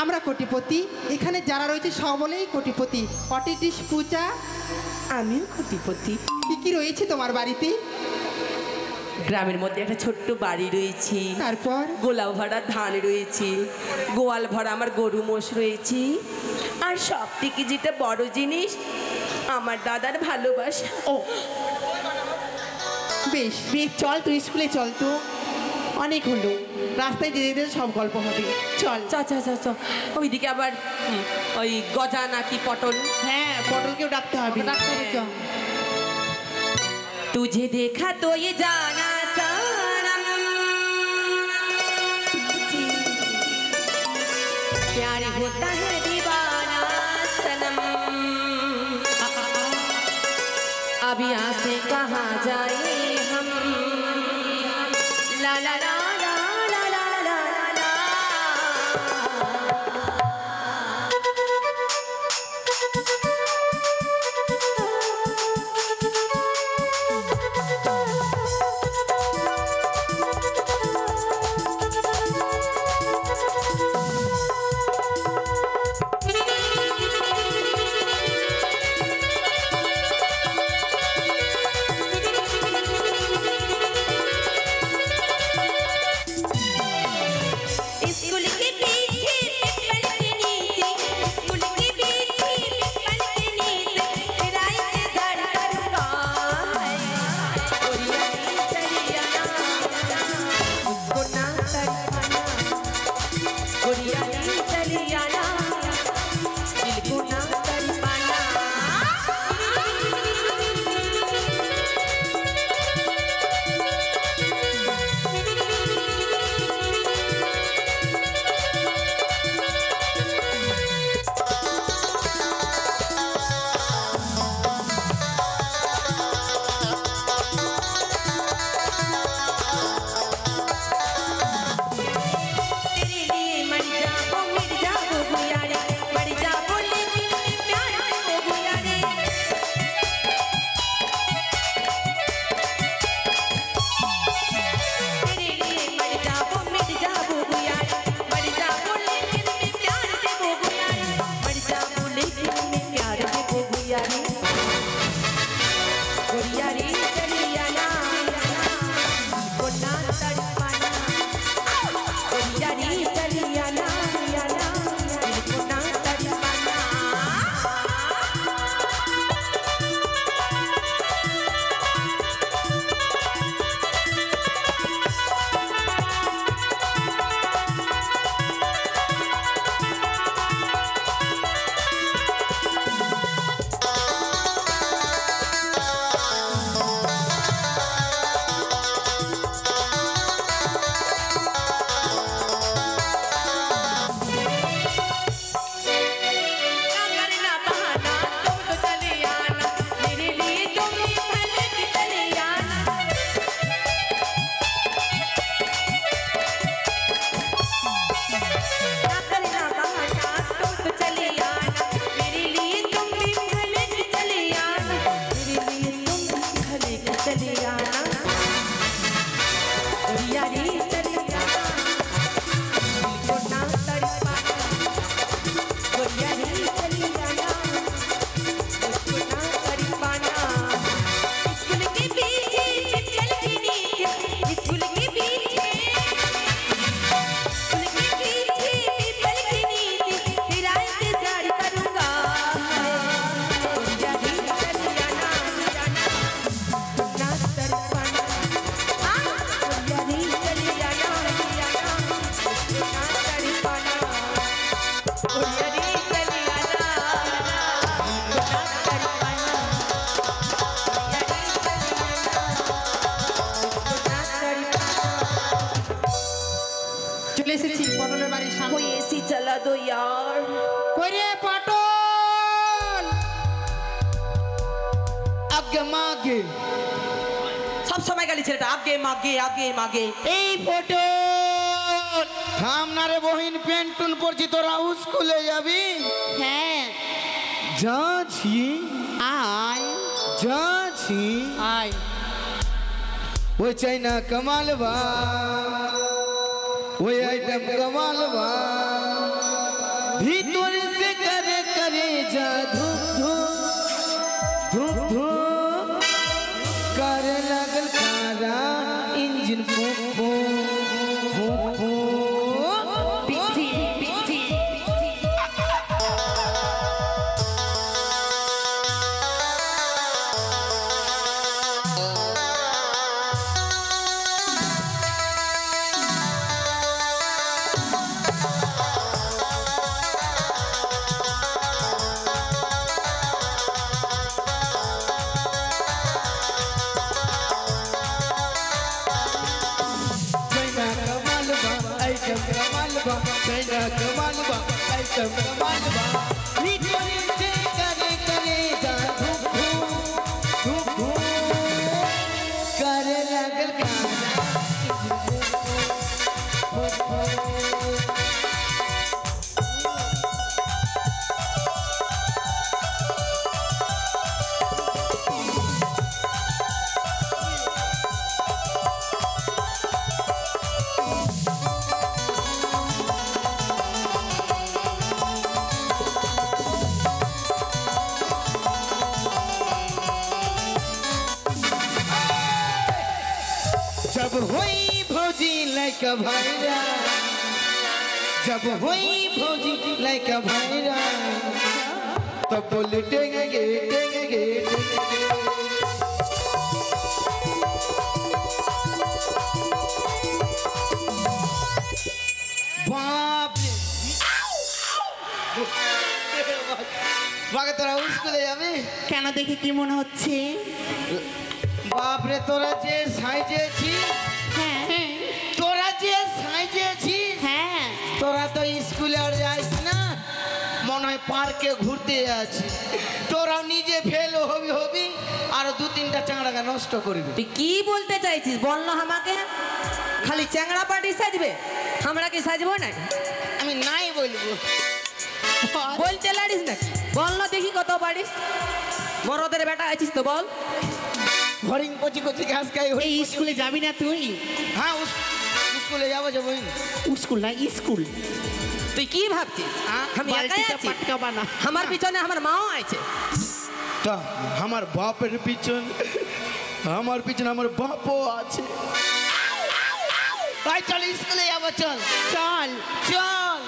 আমরা কোটিপতি, এখানে যারা রয়েছে সকলেই কোটিপতি। অটিটিস পূজা, আমিও কোটিপতি। কি কি রয়েছে তোমার বাড়িতে? গ্রামের মধ্যে একটা ছোট্ট বাড়ি রয়েছে, তারপর গোলাও ভরা ধান রয়েছে, গোয়াল ভরা আমার গরু মোষ রয়েছে, আর সব থেকে যেটা বড় জিনিস আমার দাদার ভালোবাসা। ও বেশ বেশ, চল তুই স্কুলে চল, তো অনেক হলো, রাস্তায় যেতে যেতে সব গল্প হবে। চল চ চ চ চ ওইদিকে আবার ওই গজা নাকি পটল, হ্যাঁ পটলকেও ডাকতে হবে। চল। तुझे देखा तो ये जाना सनम, प्यार होता है दीवाना सनम, अब यहाँ से कहाँ जाए हम, ला ला ला ला ला ला ला ला। दो यार। कोई पटल आगे मागे सब समय गाली ছেলেটা আগে মাগে আগে মাগে। এই পটল থাম না রে বহিন, পেন্টুন পড়ছি, তোরা স্কুলে যাবি? হ্যাঁ যাচ্ছি। আয় যাচ্ছি। আয় ওই চাই না কমাল বা, ওই আইটেম কমাল বা, भीतर से करे करे जा धूप धूप धूप धूप करे लगल कारा इंजन फूक फूक फूक फूक पिट्ठी पिट्ठी China कमाल बा आइटम कमाल बा भीतर से करे करे जा धूप धूप धूप धूप करे लगल कारा जब होई भौजी लाइक भैरा जब होई भौजी लाइक भैरा तब बोले टेंगे गे टेंगे गे बाप रे बागे তোরা স্কুলে যাবে কেন দেখে কি মনে হচ্ছে? বাপ রে তোরা যে সাইজেছিস হ্যাঁ তোরা যে সাইজেছিস হ্যাঁ তোরা তো স্কুলে আর যাইস না মনে হয় পার্কে ঘুরতে যাচ্ছিস তোরাও নিজে ফেল হবি হবি আর দু তিনটা চাংড়াকে নষ্ট করবি তুই কি বলতে চাইছিস বল না আমাকে খালি চ্যাংড়া পাটি সাজবে আমরা কি সাজবো না আমি নাই বলবো বলতে লাড়িস না বল না দেখি কত পারিস বড়দের বেটা আছিস তো বল হরিং কচি কচি ঘাস খাই এই স্কুলে যাবি না তুই? হ্যাঁ স্কুলে যাবো যাবো স্কুল না স্কুল তুই কি ভাবছিস আমি একাই বালতিতে আছি পাটকাবা না আমার পিছনে আমার মাও আছে তা আমার বাপের পিছন আমার পিছনে আমার বাপও আছে ভাই চল স্কুলে যাবো চল চল চল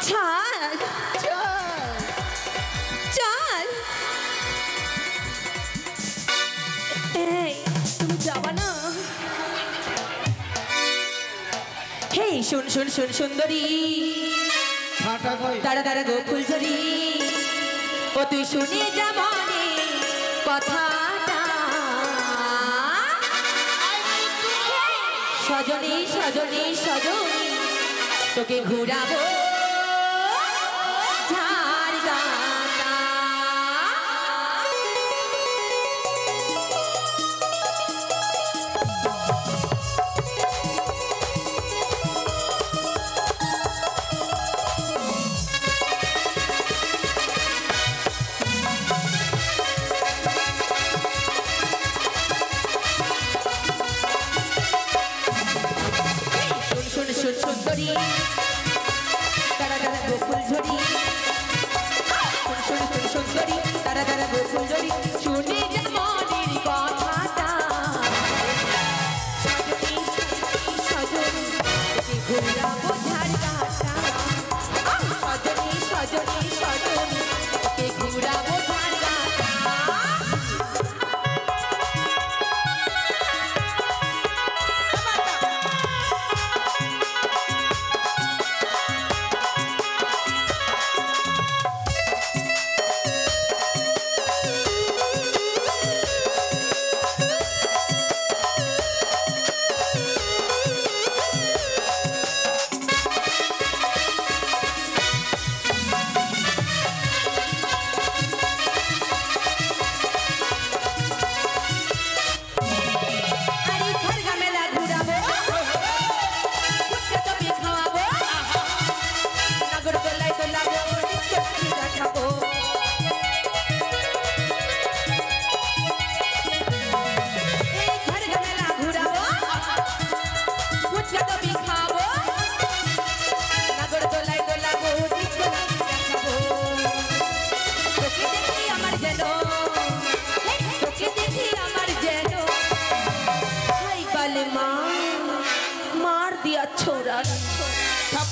চল চল চল এই তুমি যাবা না হে শুন শুন শুন সুন্দরী ফাটা কই তারা তারা গো ফুলঝরি ও তুই শুনে যা মনে কথাটা সজনী সজনী সজনী তোকে ঘুরাবো ঝাড়গাটা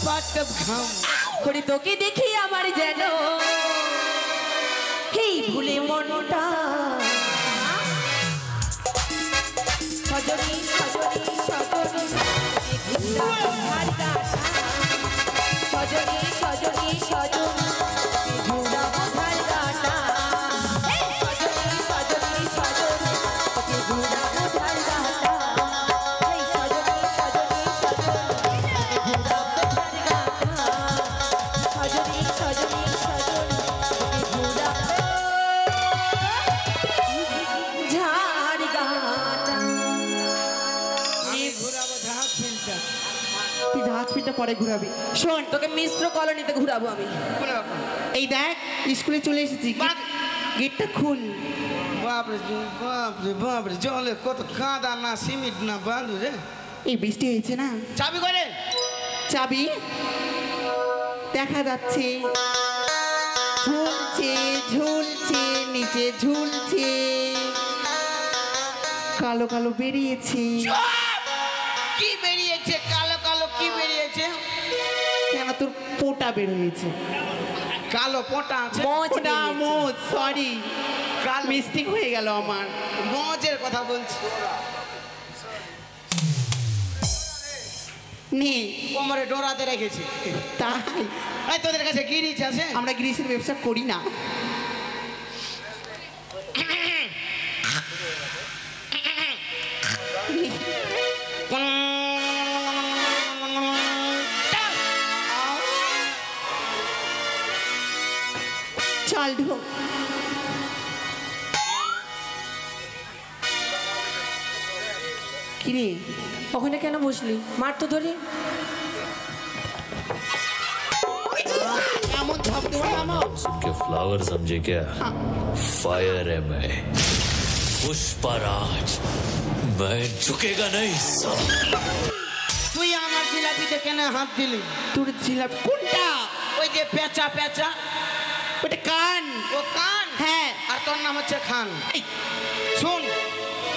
পাটপ ঘাম করে তোকে দেখি আমার যেন এই ভুলে মনটা সজনী সজনী সজনী ঘুরার গাটা সজনী সজনী সজনী ঘুরার গাটা সজনী সজনী সজনী ঘুরার গাটা এই সজনী সজনী সজনী ঘুরার গাটা সজনী সজনী সজনী ঘুরার ঝাড় গাটা ঘুরাবো ঝাঁক ফিল্টার তুই জাহাজ ফিরটা পরে ঘুরাবি। শোন, তোকে মিশ্র কলোনিতে ঘুরাবো আমি। এই দেখ স্কুলে চলে এসেছি, গেটটা খুল। বাপরে বাপরে বাপরে জলে কত কাদা না সিমেন্ট না বালু রে। এই বৃষ্টি হয়েছে না, চাবি করে চাবি দেখা যাচ্ছে ঝুলছে ঝুলছে নিচে ঝুলছে, কালো কালো বেরিয়েছে। কি বেরিয়েছে? কালো কালো কি বেরিয়েছে? কেন তোর পোটা বের হয়েছে? কালো পোটা আছে? পোটা মোজ, সরি কালো মিস্টেক হয়ে গেল আমার। মজের কথা বলছি। নে কোমরে ডোরাতে রেখেছি। তাই এই তোদের কাছে গিরিচ আছে? আমরা গ্রিসের ব্যবসা করি না। চল ঢোক। কিরে ওখানে কেন বসলি? মার তো ধরে। এমন ঝাঁপ দেবো না। के फ्लावर समझे क्या? फायर है मैं, पुष्पराज, मैं झुकेगा नहीं साला। তুই আমার জিলাপিতে কেন হাত দিলি? তোর জিলাপি কোনটা? ওই যে পেঁচা পেঁচা, ওটা কান। ও কান? হ্যাঁ। আর তোর নাম হচ্ছে খান। এই, শুন,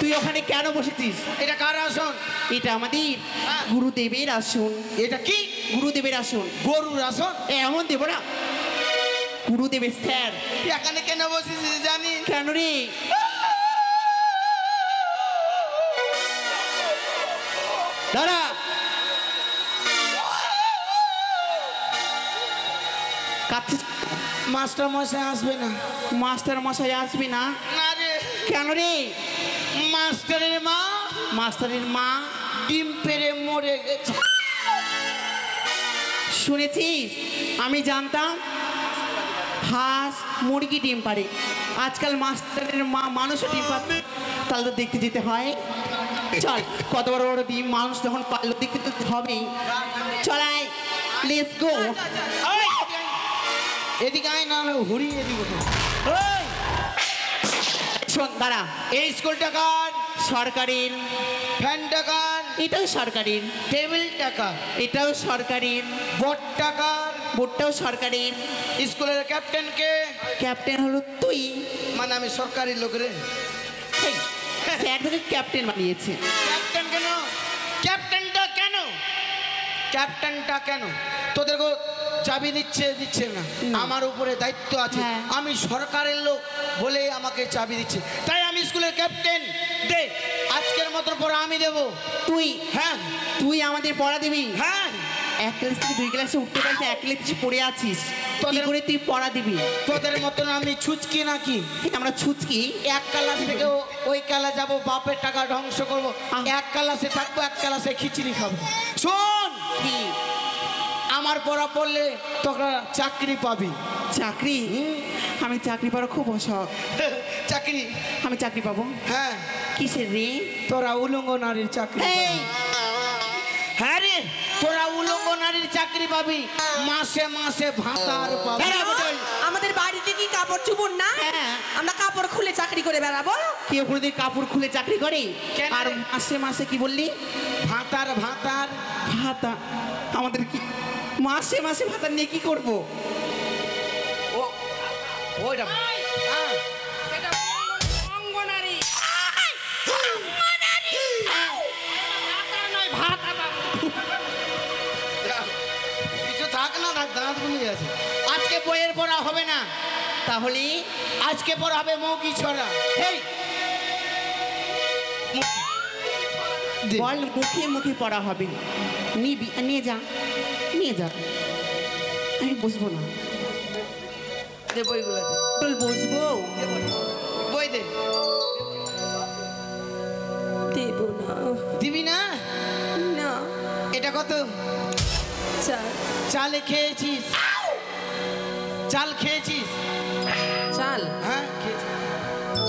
তুই ওখানে কেন বসেছিস? এটা কার আসন? এটা আমাদের হ্যাঁ। গুরুদেবের আসন। এটা কি? গুরুদেবের আসন। গরুর আসন? এমন দেব না, গুরুদেবের স্যার। এখানে কেন বসেছিস জানি? কেন রে? দাঁড়া, কাচ্ছিস? মাস্টার মশাই আসবে না? মাস্টার মশাই আসবে না? না রে, কেন রে? মাস্টারের মা মাস্টারের মা ডিম পেড়ে মরে গেছে। শুনেছিস? আমি জানতাম হাঁস মুরগি ডিম পারে, আজকাল মাস্টারের মা মানুষও ডিম পারে। তাহলে তো দেখতে যেতে হয়। চল, কত বড় বড় ডিম মানুষ যখন পারলো দেখতে তো হবেই। চলাই, লেটস গো। এদিকে আয়, না হলে হুড়িয়ে দিব। শোন, দাঁড়া। এই স্কুলটা কার? সরকারের। ফ্যানটা কার? এটাও সরকারের। টেবিলটা কার? এটাও সরকারের। বোর্ডটা কার? বোর্ডটাও সরকারের। স্কুলের ক্যাপ্টেন কে? ক্যাপ্টেন হলো তুই। মানে আমি সরকারি লোক রে। এই, স্যার তোকে ক্যাপ্টেন বানিয়েছে। ক্যাপ্টেন কেন? ক্যাপ্টেনটা কেন? ক্যাপ্টেনটা কেন? তোদেরকে চাবি দিচ্ছে না? আমার উপরে দায়িত্ব আছে, হ্যাঁ। আমি সরকারের লোক বলে আমাকে চাবি দিচ্ছে, তাই আমি স্কুলের ক্যাপ্টেন। দে, আজকের মতো পড়া আমি দেব। তুই? হ্যাঁ তুই আমাদের পড়া দিবি? হ্যাঁ। এক ক্লাস থেকে 2 ক্লাসে উঠতে পারছিস, এক ক্লাসে পড়ে আছিস, কি তোদের- করে তুই পড়া দিবি? তোদের মতন আমি ছুচকি নাকি? আমরা ছুচকি? এক ক্লাস থেকে ওই ক্লাস যাবো, বাপের টাকা ধ্বংস করবো। এক ক্লাসে থাকবো, এক ক্লাসে খিচুড়ি খাবো। শোন, কি আমার পড়া পড়লে তোরা চাকরি পাবি। চাকরি? আমি চাকরি পাওয়ার খুব অশখ। চাকরি? আমি চাকরি পাবো? হ্যাঁ। কিসের রে? তোরা উলঙ্গ নারীর চাকরি এই, পাবি। হ্যাঁ রে, তোরা উলঙ্গ নারীর চাকরি পাবি, মাসে মাসে ভাতার পাবি। দাঁড়া বটল। আমাদের বাড়িতে কি কাপড় চুবুর না? হ্যাঁ। আমরা কাপড় খুলে চাকরি করে বেড়াবো? কেউ কোনোদিন কাপড় খুলে চাকরি করে? কেন আর রে? মাসে মাসে কি বললি? ভাতার ভাতার ভাতা? আমাদের কি মাসে মাসে ভাতা নিয়ে কি করবো? ও ওইটা হ্যাঁ। থাক না থাক দাঁতগুলি আছে। আজকে বইয়ের পড়া হবে না, তাহলে আজকে পড়া হবে মৌকি ছড়া। এই বল, মুখে মুখে পড়া হবে। নিবি, নিয়ে যা, নিয়ে যা। আমি বসবো না। দে বইগুলো দে, তোর বসবো। বই দে। দেব না। দিবি না? না। এটা কত? চাল। চালে খেয়েছিস? চাল খেয়েছিস? চাল? হ্যাঁ খেয়েছিস।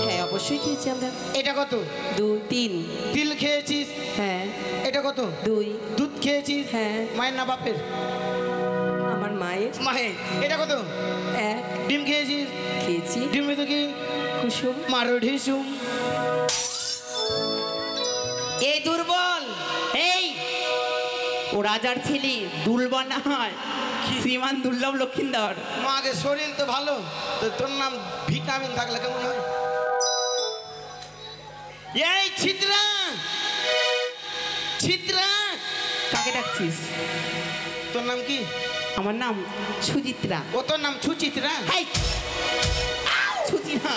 হ্যাঁ অবশ্যই খেয়েছি আমরা। এটা কত? 2 3। তিল খেয়েছিস? হ্যাঁ। এটা কত? 2। দুধ খেয়েছিস? হ্যাঁ। মায়ের না বাপের? আমার মায়ের। মায়ের। এটা কত? 1। ডিম খেয়েছিস? খেয়েছি। ডিমে তো কি? কুসুম। মারো ঢিসুম। এই দুর্বল। এই ও রাজার ছেলে, দুর্বল না হয়, শ্রীমান দুর্লভ লক্ষিন্দর। মাকে শরীর তো ভালো, তো তোর নাম ভিটামিন থাকলে কেমন হয়? এই ছিদ্রা, ছিদ্রা। কাকে ডাকছিস? তোর নাম কি? আমার নাম সুচিত্রা। ও তোর নাম সুচিত্রা? হাই, সুচিত্রা,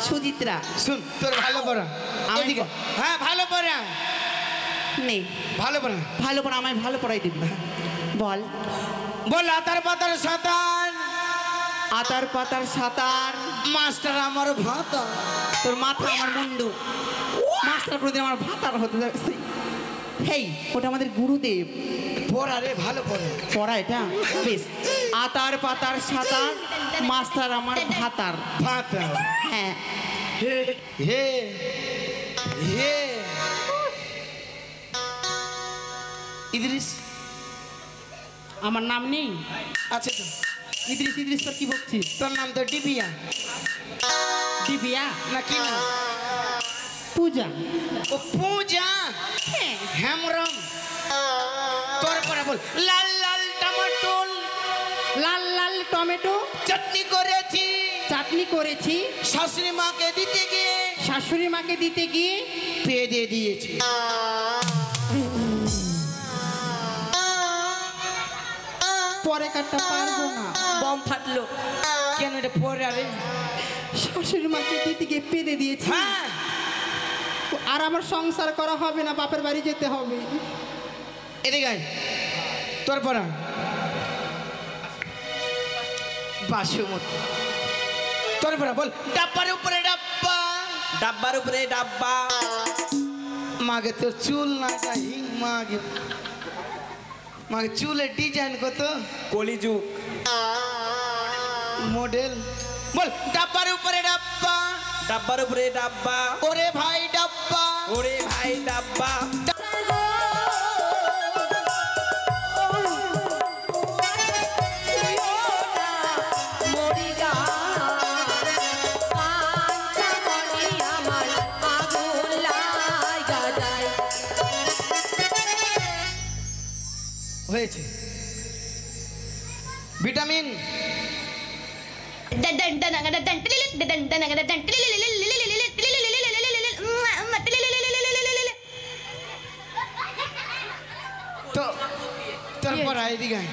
সুচিত্রা। শুন, তোর ভালো পড়া। আমি এদিকে। হ্যাঁ ভালো পড়া, নেই ভালো পড়া। ভালো পড়া, আমায় ভালো পড়াই দিবি। বল। বল আতার পাতার সাতার, আতার পাতার সাঁতার। মাস্টার আমার ভাতা। তোর মাথা আমার মুন্ডু। মাস্টার কোনোদিন আমার ভাতার হতে যাচ্ছে। হেই, ওটা আমাদের গুরুদেব। পড়া রে, ভালো পড়া। পড়া এটা বেশ। আতার পাতার সাঁতার, মাস্টার আমার ভাতার। ভাতা। হ্যাঁ। হে হে হে। ইদ্রিস আমার নাম নেই? আছে তো। ইদ্রিস ইদ্রিস তোর কি বলছিস? তোর নাম তো ডিবিয়া দিবিয়া না কি না? পূজা। ও পূজা। হ্যাঁ। হেমরম। তোর পরে বল লাল লাল টমাটোল, লাল লাল টমেটো চাটনি করেছি, চাটনি করেছি, শাশুড়ি মাকে দিতে গিয়ে শাশুড়ি মাকে দিতে গিয়ে পেয়ে দিয়ে দিয়েছি। পরে কাটতে পারবো না। বম ফাটলো। কেন এটা পরে? আরে শাশুড়ি মাকে দিতে গিয়ে পেঁদে দিয়েছি। হ্যাঁ, আর আমার সংসার করা হবে না, বাপের বাড়ি যেতে হবে। এদিকে আয়। তোর পড়া বাসুমতি। তোর পড়া বল ডাব্বার উপরে ডাব্বা, ডাব্বার উপরে ডাব্বা। মাগে তোর চুল না যাই মাগে, মাগে চুলের ডিজাইন কত? কলিযুগ। মডেল। বল ডাব্বার উপরে ডাব্বা, ডাব্বার উপরে ডাব্বা। ওরে ভাই ডাব্বা। ওরে ভাই ডাব্বা। হয়েছে ভিটামিন। তো তোর পড়া এদিকে আয়।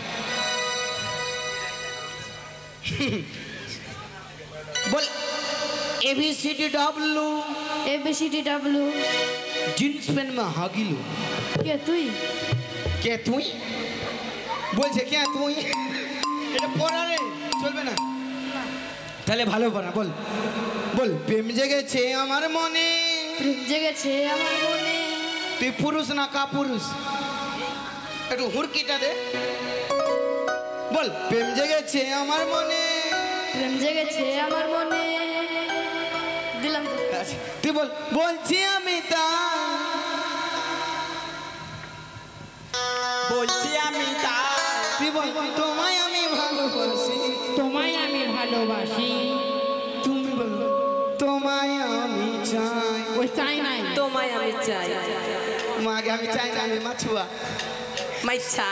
বল ABCD W। ABCDW। Jeans pant में হাগিলো। কে তুই? কে তুই বলছে? কে তুই? এটা পড়া রে, চলবে না। তাহলে ভালো পড়া। বল বল প্রেম জেগেছে আমার মনে। প্রেম জেগেছে আমার মনে। তুই পুরুষ না কা পুরুষ? একটু হুড়কিটা দে। বল প্রেম জেগেছে আমার মনে। প্রেম জেগেছে আমার মনে। দিলাম তো। তুই বল বলছি আমি তা, বলছি আমি তা। তুই বল তোমায় আমি ভালোবাসি। তোমায় আমি ভালোবাসি। তুমি বল তোমায় আমি চাই। ওই চাই নাই। তোমায় আমি চাই। মাকে আমি চাই না, আমি মাছুয়া। মাইছা।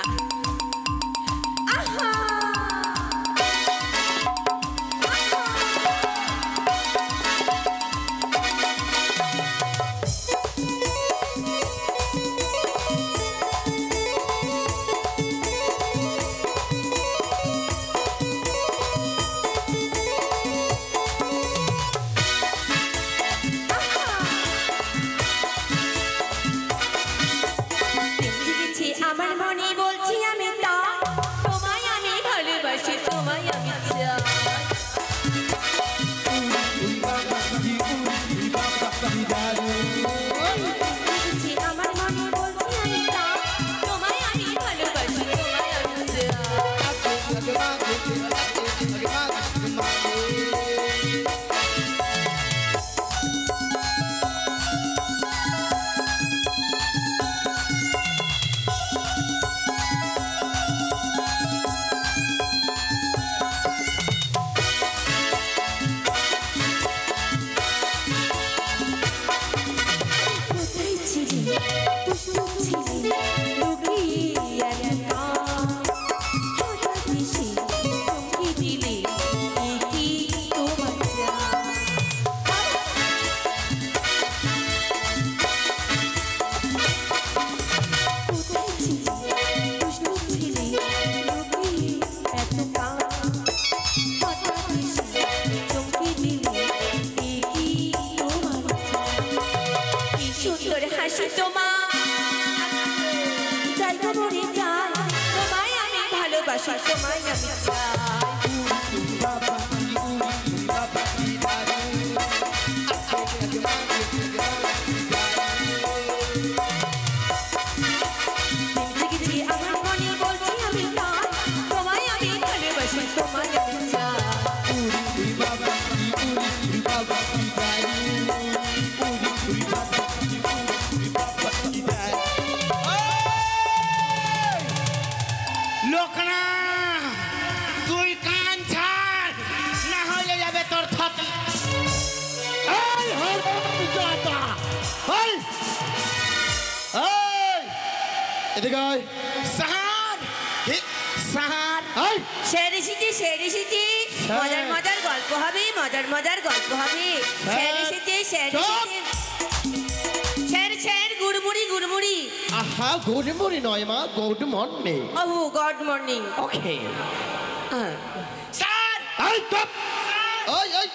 কোথায় ছিলি দুষ্টু ছিলি লুকিয়ে একা হঠাৎ এসে চমকে দিলে এ কি তোমার চাল? কোথায় ছিলি দুষ্টু ছিলি লুকিয়ে একা হঠাৎ এসে চমকে দিলে এ কি তোমার চাল? কি সুন্দর হাসি তোমার জায়গা মরে যায় তোমায় আমি ভালোবাসি তোমায় আমি চাই জিন্দগি আমার মনে বলছি আমি তাই তোমায় আমি ভালোবাসি তোমায় আমি চাই লোকনা তুই কান ছাড় না হলে যাবে তোর থত এদিকে আয়। সাহার সাহার শের এসেছি মজার মজার গল্প হবে মজার মজার গল্প হবে শের এসেছি শের গুড়মুড়ি গুড়মুড়ি আহা গুড মর্নিং নয় মা good morning oh good morning okay sir I stop ওই ওই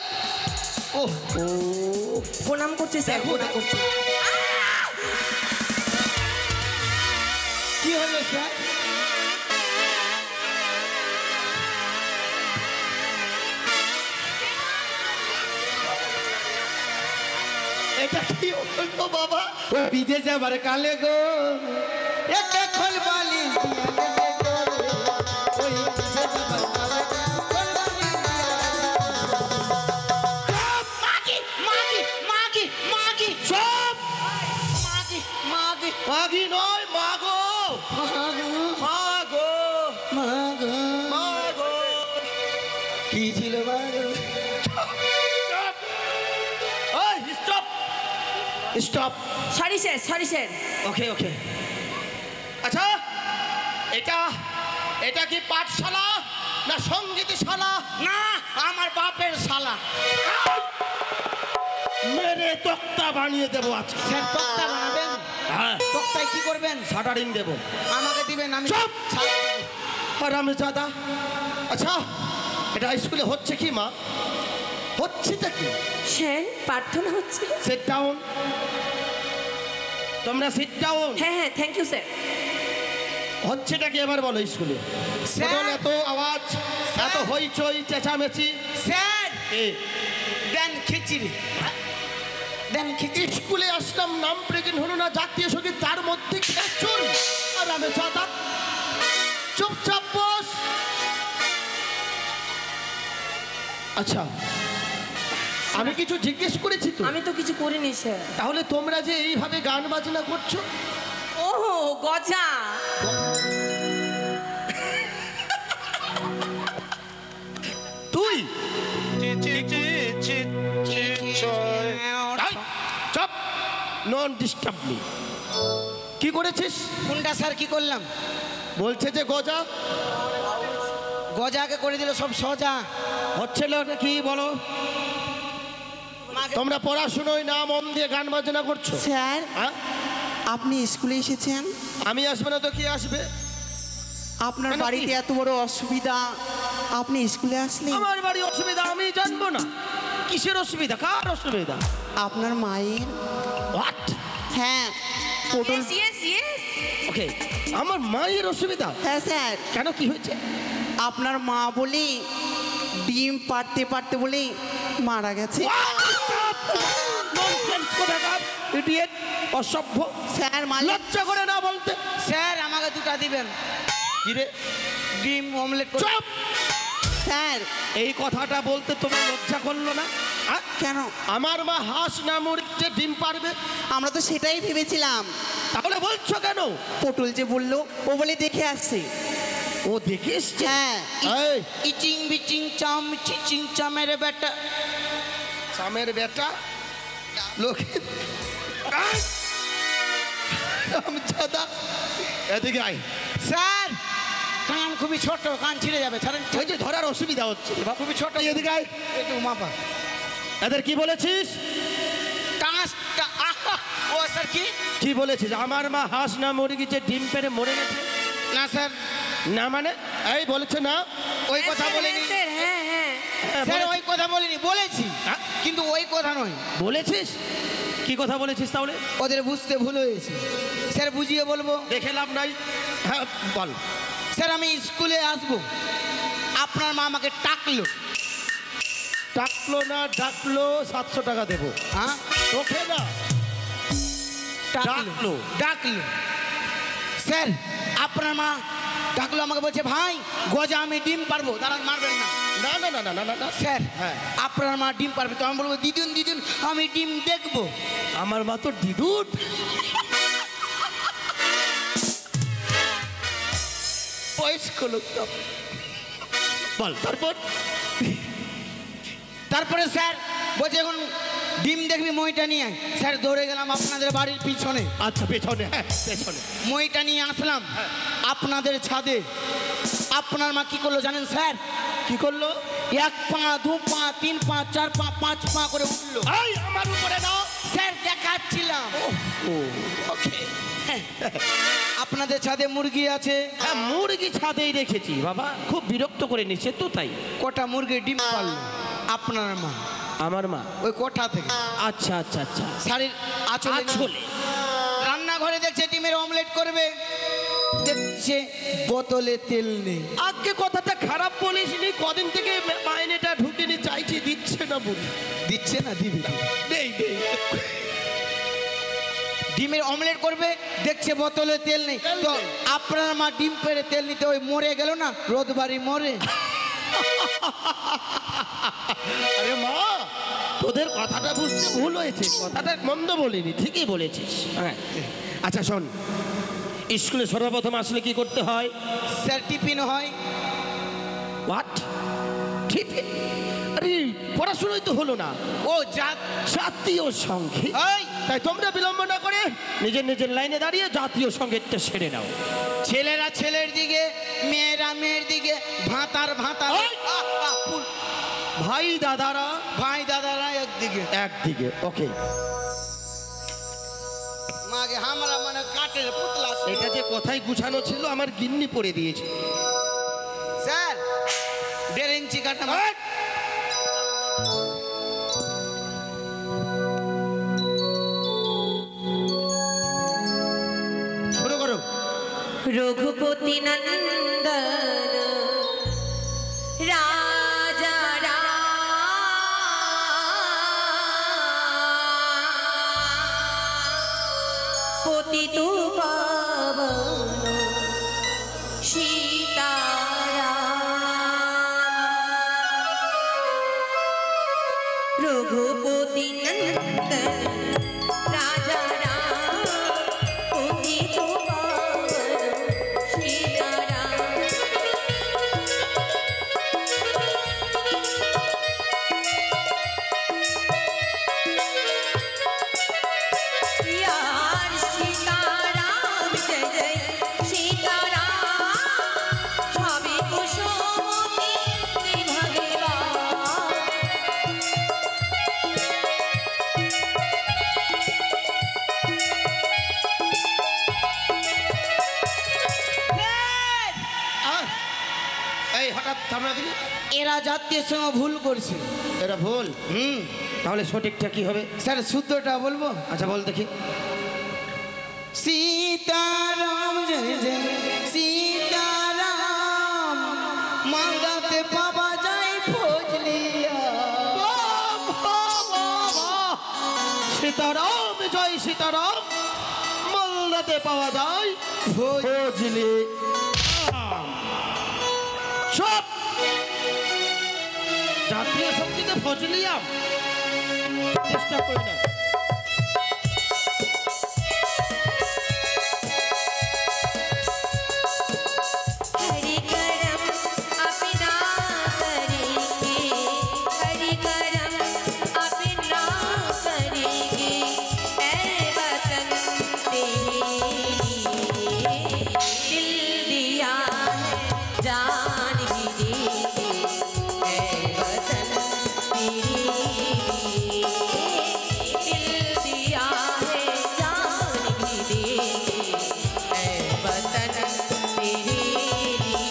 ও ও প্রণাম করছে স্যার প্রণাম করছে কি হলো স্যার এটা কি হলো বাবা ও বিদেশ যাবার কালে গো একটা খোল বালিশ দিয়া গেছে গো ওই বিদেশ যাবার কালে খোল বালিশ মাগি মাগি মাগি মাগি সব মাগি মাগি মাগি নয় মাগো মাগো মাগো মাগো কি ছিল মাগো ওই stop stop sorry sir okay okay আচ্ছা এটা এটা কি পাঠশালা না সঙ্গীতশালা না আমার বাপের শালা মেরে তক্তা বানিয়ে দেবো আজকে স্যার তক্তা বানাবেন হ্যাঁ তক্তায় কি করবেন শাটারিং দেবো আমাকে দিবেন আমি চুপ! আরামে দাদা আচ্ছা এটা স্কুলে হচ্ছে কি মা হচ্ছেটা কি সেন প্রার্থনা হচ্ছে সিট ডাউন তোমরা সিট ডাউন হ্যাঁ থ্যাংক ইউ স্যার হচ্ছেটা কি এবার বলো স্কুলে স্যার! বদল এত আওয়াজ এত হইচই চেঁচামেচি স্যার এ দেন খিচুড়ি দেন খিচুড়ি স্কুলে আসলাম নাম প্রেজেন্ট হলো না জাতীয় সঙ্গীত তার মধ্যে চুল আর আমি দাদা চুপচাপ বস আচ্ছা আমি কিছু জিজ্ঞেস করেছি তো আমি তো কিছু করিনি স্যার তাহলে তোমরা যে এইভাবে গান বাজনা করছো ওহো গজা তুই চপ নন ডিস্টার্ব মি কি করেছিস কোনটা স্যার কি করলাম বলছে যে গজা গজাকে করে দিল সব সজা হচ্ছিল নাকি বলো তোমরা পড়াশুনোয় না মন দিয়ে গান বাজনা করছো স্যার হ্যাঁ? আপনি স্কুলে এসেছেন আমি আসবে না তো কি আসবে আপনার কেন কি? বাড়িতে এত বড় অসুবিধা আপনি স্কুলে আসলেন আমার বাড়ি অসুবিধা আমি জানবো না কিসের অসুবিধা কার অসুবিধা আপনার মায়ের হোয়াট হ্যাঁ পটল ওকে আমার মায়ের অসুবিধা হ্যাঁ স্যার কেন কি হয়েছে আপনার মা বলে ডিম পাড়তে পাড়তে বলে মারা গেছে ইডিয়েট অসভ্য স্যার মালিক লজ্জা করে না বলতে স্যার আমাকে দুটা দিবেন কি রে ডিম অমলেট করে চুপ স্যার এই কথাটা বলতে তোমার লজ্জা করলো না? আ? কেন? আমার মা হাঁস না মুরগিতে ডিম পারবে? আমরা তো সেটাই ভেবেছিলাম। তাহলে বলছো কেন? পটল যে বললো ও বলে দেখে আসছে। ও দেখে এসছে? হ্যাঁ। এই, ইচিং বিচিং চাম চিচিং চামের বেটা। চামের বেটা লোকে রামজাদা, এদিকে আয়। স্যার কান খুবই ছোট, কান ছিঁড়ে যাবে, ছাড়েন। ওই যে ধরার অসুবিধা হচ্ছে, খুবই ছোট। এদিকে আয়। একটু মাপা এদের কি বলেছিস? কাঁচটা। ও স্যার কি কি বলেছিস? আমার মা হাঁস না মুরগিতে ডিম পেড়ে মরে গেছে? না স্যার, না মানে? এই বলেছে না? ওই কথা বলিনি স্যার, হ্যাঁ হ্যাঁ হ্যাঁ, স্যার, বলে- ওই কথা বলিনি, বলেছি হ্যাঁ? কিন্তু ওই কথা নয়। বলেছিস? কি কথা বলেছিস তাহলে? ওদের বুঝতে ভুল হয়েছে স্যার, বুঝিয়ে বলবো। দেখে লাভ নাই। হ্যাঁ বল। স্যার আমি স্কুলে আসবো, আপনার মা আমাকে টাকলো। ডাকলো না ডাকলো 700 টাকা দেবো। হ্যাঁ, তোকে না, ডাকলো। ডাকলো স্যার, আপনার মা ডাকলো, আমাকে বলছে ভাই গজা আমি ডিম পারবো, দাঁড়ান মারবেন না। না না না না না না না। স্যার হ্যাঁ। আপনার মা ডিম পারবে, তো আমি বলবো দিদুন দিদুন আমি ডিম দেখবো। আমার মা তো ডিডুট। বয়স্ক লোক তো। বল তারপর। তারপরে স্যার বলছে এখন ডিম দেখবি, মইটা নিয়ে আয়। স্যার দৌড়ে গেলাম আপনাদের বাড়ির পিছনে, আচ্ছা পেছনে, হ্যাঁ পেছনে। মইটা নিয়ে আসলাম আপনাদের ছাদে। আপনার মা কি করলো জানেন স্যার? কি করলো? 1 পা 2 পা 3 পা 4 পা 5 পা করে উঠলো। এই আমার উপরে না। স্যার দেখাচ্ছিলাম। ও ওকে। আপনাদের ছাদে মুরগি আছে, হ্যাঁ মুরগি ছাদেই রেখেছি বাবা, খুব বিরক্ত করে নিচ্ছে তো তাই। কটা মুরগি ডিম পারলো আপনার মা আমার মা? ওই কোঠা থেকে আচ্ছা আচ্ছা আচ্ছা। শাড়ির আঁচলে আঁচলে। রান্নাঘরে দেখছে ডিমের অমলেট করবে, দেখছে বোতলে তেল নেই। আজকে কথাটা খারাপ বলিসনি, কদিন থেকে মাইনেটা ঢুকেনি, চাইছি দিচ্ছে না বলি। দিচ্ছে না, দিবি নেই নেই। ডিমের অমলেট করবে, দেখছে বোতলে তেল নেই। তো আপনার মা ডিম পেড়ে তেল নিতে ওই মরে গেল না, রোদবাড়ি মরে। আরে মা, তোদের কথাটা বুঝতে ভুল হয়েছে, কথাটা মন্দ বলিনি, ঠিকই বলেছিস। হ্যাঁ আচ্ছা শোন, স্কুলে সর্বপ্রথম আসলে কি করতে হয়? স্যার টিফিন হয়। হোয়াট? টিফিন? আরে পড়াশোনাই তো হলো না। ও জাত জাতীয় সঙ্গীত। এই তাই তোমরা বিলম্ব না করে নিজের নিজের লাইনে দাঁড়িয়ে জাতীয় সঙ্গীতটা সেরে নাও। ছেলেরা ছেলের দিকে, মেয়েরা মেয়ের দিকে, ভাতার ভাতার, ওই! ভাই দাদারা ভাই দাদারা একদিকে। একদিকে। ওকে। মাগে হামরা মানে কাঠের পুতলা। এটা যে কোথায় গুছানো ছিল আমার গিন্নি পড়ে দিয়েছে। স্যার 1.5 ইঞ্চি কাটা। শুরু করো। রঘুপতি নন্দন রাজা পতিত পাবন সীতারাম রঘুপতি নন্দন রাজা পতিত পাবন সীতারাম यार सीताराम जय जय सीताराम छवि कुसुमती भगवान এই হঠাৎ থামনা দিলি? এরা জাতীয় সঙ্গে ভুল করছে। এটা ভুল। তাহলে সঠিকটা কি হবে? স্যার শুদ্ধটা বলবো? আচ্ছা বল দেখি। সীতারাম জয় জয় সীতারাম মাঙ্গাতে পাওয়া যায় ফজলিয়া। সীতারাম জয় সীতারাম, মালদাতে পাওয়া যায় ফজলি। সব ফজলিয়াম চেষ্টা করি না। हरि करम अपना करेंगे, हरि करम अपना करेंगे, ऐ वतन तेरे लिए दिल दिया है जान भी देंगे, ऐ वतन तेरे लिए दिल दिया है जान भी देंगे, ऐ वतन तेरे लिए।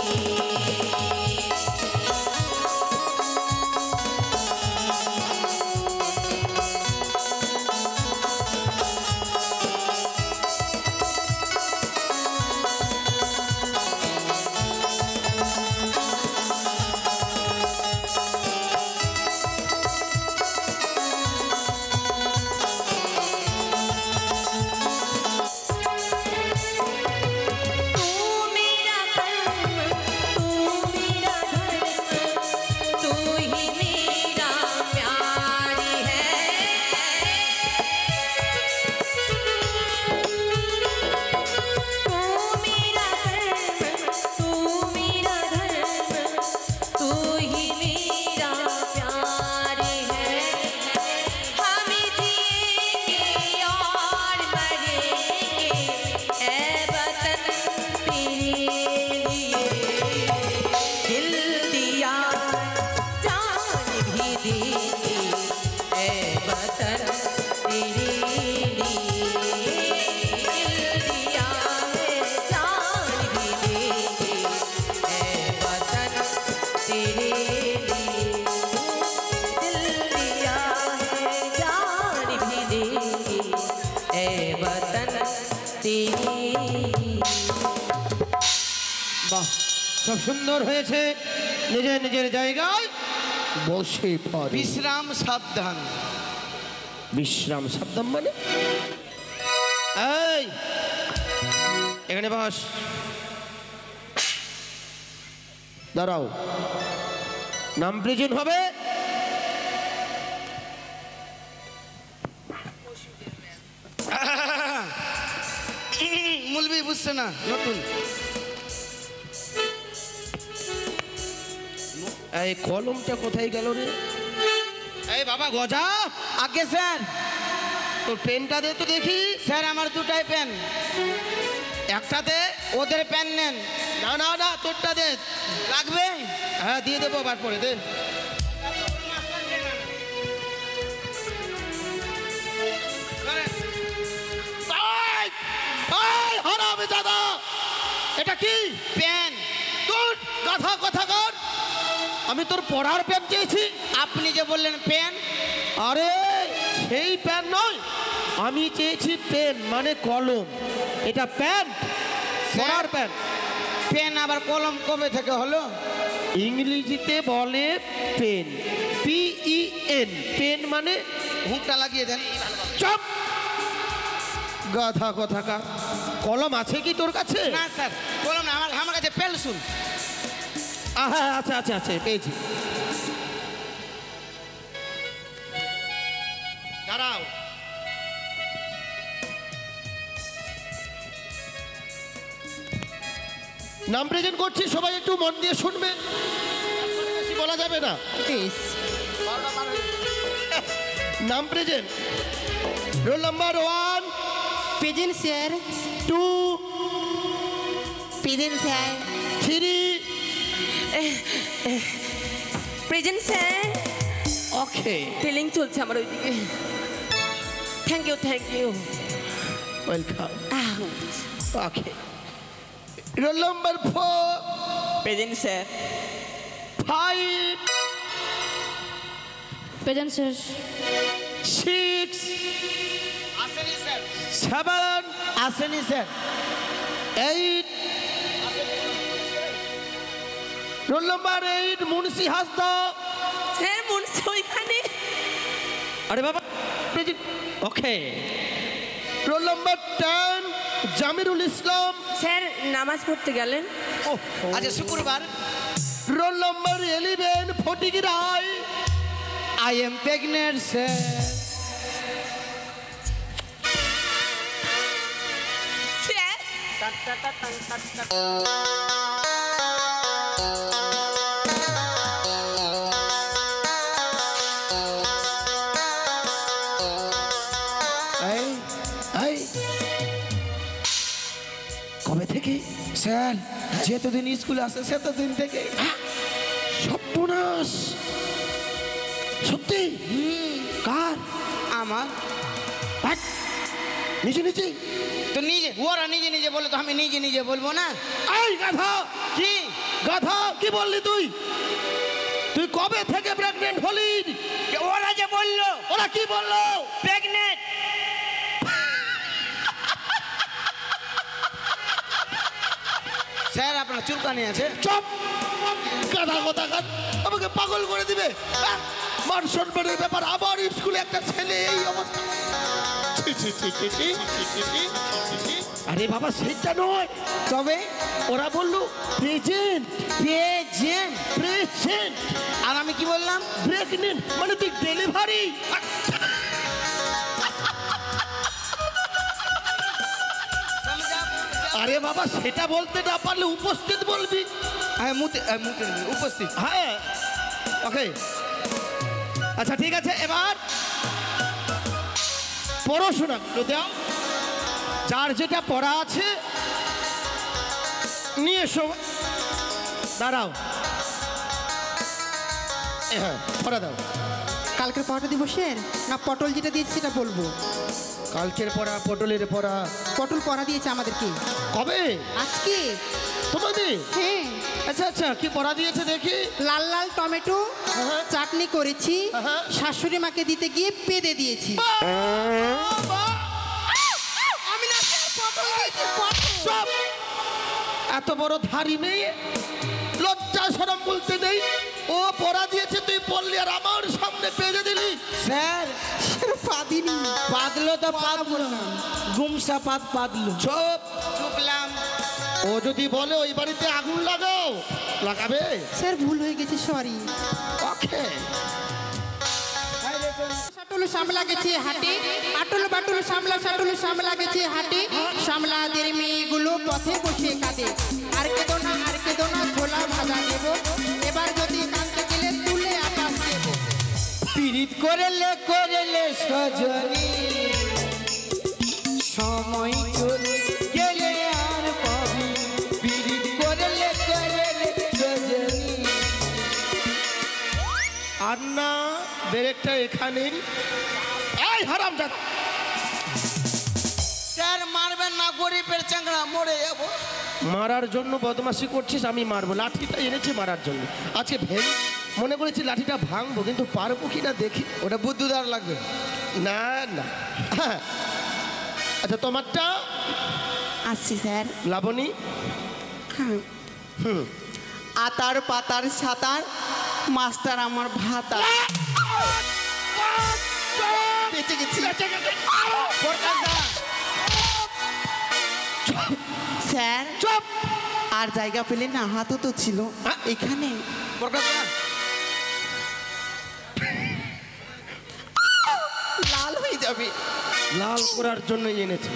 तू मेरा कर्म, तू मेरा धर्म, तू ही मेरा प्यार है। तू मेरा कर्म, तू मेरा धर्म, तू ही मेरा प्यार है। हम जिएंगे और मरेंगे, ऐ वतन तेरे लिए दिल दिया जान भी देंगे, ऐ वतन तेरे लिए दिल दिया है जान भी देंगे, ऐ वतन तेरे लिए दिल दिया है जान भी देंगे, ऐ वतन तेरे लिए। বাহ, সব সুন্দর হয়েছে। নিজের নিজের জায়গায় বসে পড়ো। বিশ্রাম সাবধান। বিশ্রাম সাবধান মানে এই এখানে বস, দাঁড়াও। নাম প্রেজেন্ট হবে। মুলবি বুঝছে না, নতুন এই কলমটা কোথায় গেল রে? এই বাবা গজা, আগে স্যার। তোর পেনটা দে তো দেখি। স্যার আমার দুটাই পেন। একটাতে। ওদের পেন নেন। না না না, তোরটা দে। লাগবে? হ্যাঁ দিয়ে দেবো, বার পরে দে। এই, এই, হারামি দাদা, এটা কি পেন। তোর গাধা কথা কর। আমি তোর পড়ার পেন চেয়েছি। আপনি যে বললেন পেন। আরে সেই পেন নয়, আমি চেয়েছি পেন মানে কলম। এটা প্যান, পড়ার প্যান। পেন আবার কলম কবে থেকে হলো? ইংরেজিতে বলে পেন, PEN। পেন মানে হুকটা লাগিয়ে দেন। চপ, গাধা কথাকার। কলম আছে কি তোর কাছে? না স্যার, কলম না, আমার কাছে পেন্সিল। হ্যাঁ আচ্ছা আচ্ছা আচ্ছা, পেয়েছি। দাঁড়াও। নাম প্রেজেন্ট করছি, সবাই একটু মন দিয়ে শুনবে, বেশি বলা যাবে না। নাম present. Roll number 1, present sir. 2, present sir. 3। Present sir. Okay, feeling চলছে আমার ওইদিকে। Thank you, thank you. Welcome. Okay. Roll number 4, present sir. 5, present sir. 6, 7, আসেনি sir. 8। Roll number 8, Munshi Hasda. Sir Munshi ওইখানে। আরে বাবা, okay. Roll number 10, Jamirul Islam. Sir নামাজ পড়তে গেলেন। আচ্ছা শুক্রবার। Roll number 11, Fatik Roy. I am pregnant, sir. কবে থেকে স্যার যেতদিন স্কুলে আসে সেতদিন থেকে সর্বনাশ সত্যি কার আমার ভাগ, নিজে নিজে তো নিজে ওরা নিজে নিজে বলে তো আমি নিজে নিজে বলবো না। এই গাধা কি গাধা কি বললি তুই তুই কবে থেকে প্রেগনেন্ট হলি ওরা যে বললো ওরা কি বললো প্রেগনেন্ট। স্যার আপনার চুলকানি আছে। চপ গাধা কথা গান আমাকে পাগল করে দিবে মান সম্মানের ব্যাপার আবার স্কুলে একটা ছেলে এই অবস্থা ছি, ছি, ছি, ছি, ছি, ছি, ছি, ছি, ছি, ছি। আরে বাবা সেটা নয় তবে ওরা বললো প্রেজেন্ট প্রেজেন্ট প্রেজেন্ট আর আমি কি বললাম প্রেগনেন্ট মানে তুই ডেলিভারি আরে বাবা সেটা বলতে না পারলে উপস্থিত বলবি হ্যাঁ মুতে উপস্থিত। হ্যাঁ ওকে আচ্ছা ঠিক আছে এবার পড়াশোনা দাও যার যেটা পড়া আছে নিয়ে এসো দাঁড়াও হ্যাঁ পড়া দাও কালকের পড়াটা দিবসের না পটল যেটা দিয়েছে সেটা বলবো? কালকের পড়া পটলের পড়া পটল পড়া দিয়েছে আমাদেরকে কবে আজকে। তোমাদের হ্যাঁ আচ্ছা আচ্ছা কি পড়া দিয়েছে দেখি লাল লাল টমেটো চাটনি করেছি হ্যাঁ। শাশুড়ি মাকে দিতে গিয়ে পেদে দিয়েছি। আমি না স্যার, পটল দিয়েছি, পটল। চুপ! এত বড় ধারি মেয়ে লজ্জা শরম বলতে নেই ও পড়া দিয়েছে তুই পড়লি আর আমার সামনে পেজে দিলি স্যার পাদিনি পাদলো তো পাদলো গুমসা পাদলো। চুপ চুপলাম। ও যদি বলে ওই বাড়িতে আগুন লাগাও লাগাবে স্যার ভুল হয়ে গেছে, সরি। ওকে সাটুলু সামলা গেছে হাটে, আটুলু বাটুলু সামলা সাটুলু সামলা গেছে হাটে, সামলাদের মেয়েগুলো পথে বসে কাঁদে। আর কেদো না ছোলা ভাজা দেবো, এবার যদি কাঁদতে গেলে তুলে আকাশ দেবো। পীড়িত করেলে সজনী সময় চলে গেলে আর পাবি। পীড়িত করেলে সজনী। আর না ব্রেকটা এখানেই এই হারাম জাদা স্যার মারবেন না, গরিবের চাংড়া মরে যাবো। মারার জন্য বদমাশি করছিস আমি মারবো লাঠিটা এনেছি মারার জন্য আজকে মনে করেছি লাঠিটা ভাঙবো কিন্তু পারবো কিনা দেখি ওটা বুদ্ধুদার লাগবে। না না হ্যাঁ। আচ্ছা তোমারটা আসছি স্যার। লাবণী হুম আতার পাতার সাতার মাস্টার আমার ভাতা। বেঁচে গেছি স্যার। চুপ আর জায়গা পেলে না, হাতও তো ছিল এখানে। লাল হয়ে যাবে। লাল করার জন্য এনেছি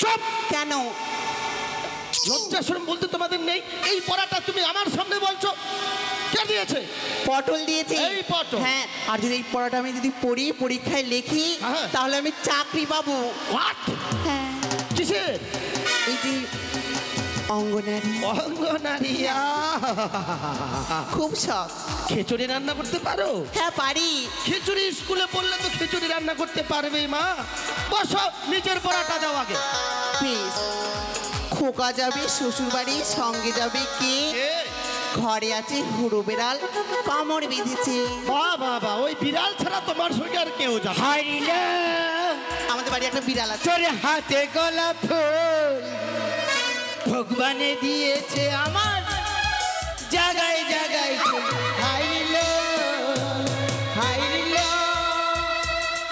চুপ কেন? লজ্জা শরম বলতে তোমাদের নেই এই পড়াটা তুমি আমার সামনে বলছো কে দিয়েছে পটল দিয়েছে। এই পটল? হ্যাঁ, আর যদি এই পড়াটা আমি যদি পড়ি পরীক্ষায় লিখি হ্যাঁ। তাহলে আমি চাকরি পাবো। হোয়াট হ্যাঁ, কিসের এই যে অঙ্গনারী। অঙ্গনারী খুব শখ। খিচুড়ি রান্না করতে পারো হ্যাঁ পারি। খিচুড়ি স্কুলে পড়লে তো খিচুড়ি রান্না করতে পারবে মা বসো নিজের পড়াটা দাও আগে প্লিজ। খোকা যাবে শ্বশুর বাড়ি, সঙ্গে যাবে কে? ঘরে আছে হুড়ো বেড়াল, কামড় বেঁধেছে। বাবা ওই বিড়াল ছাড়া তোমার সঙ্গে আর কেউ যাবে হাইলে আমাদের বাড়ি একটা বিড়াল আছে। তোর হাতে গোলাপ ফুল ভগবানে দিয়েছে আমার জায়গায় জায়গায় ফুল। হাইলে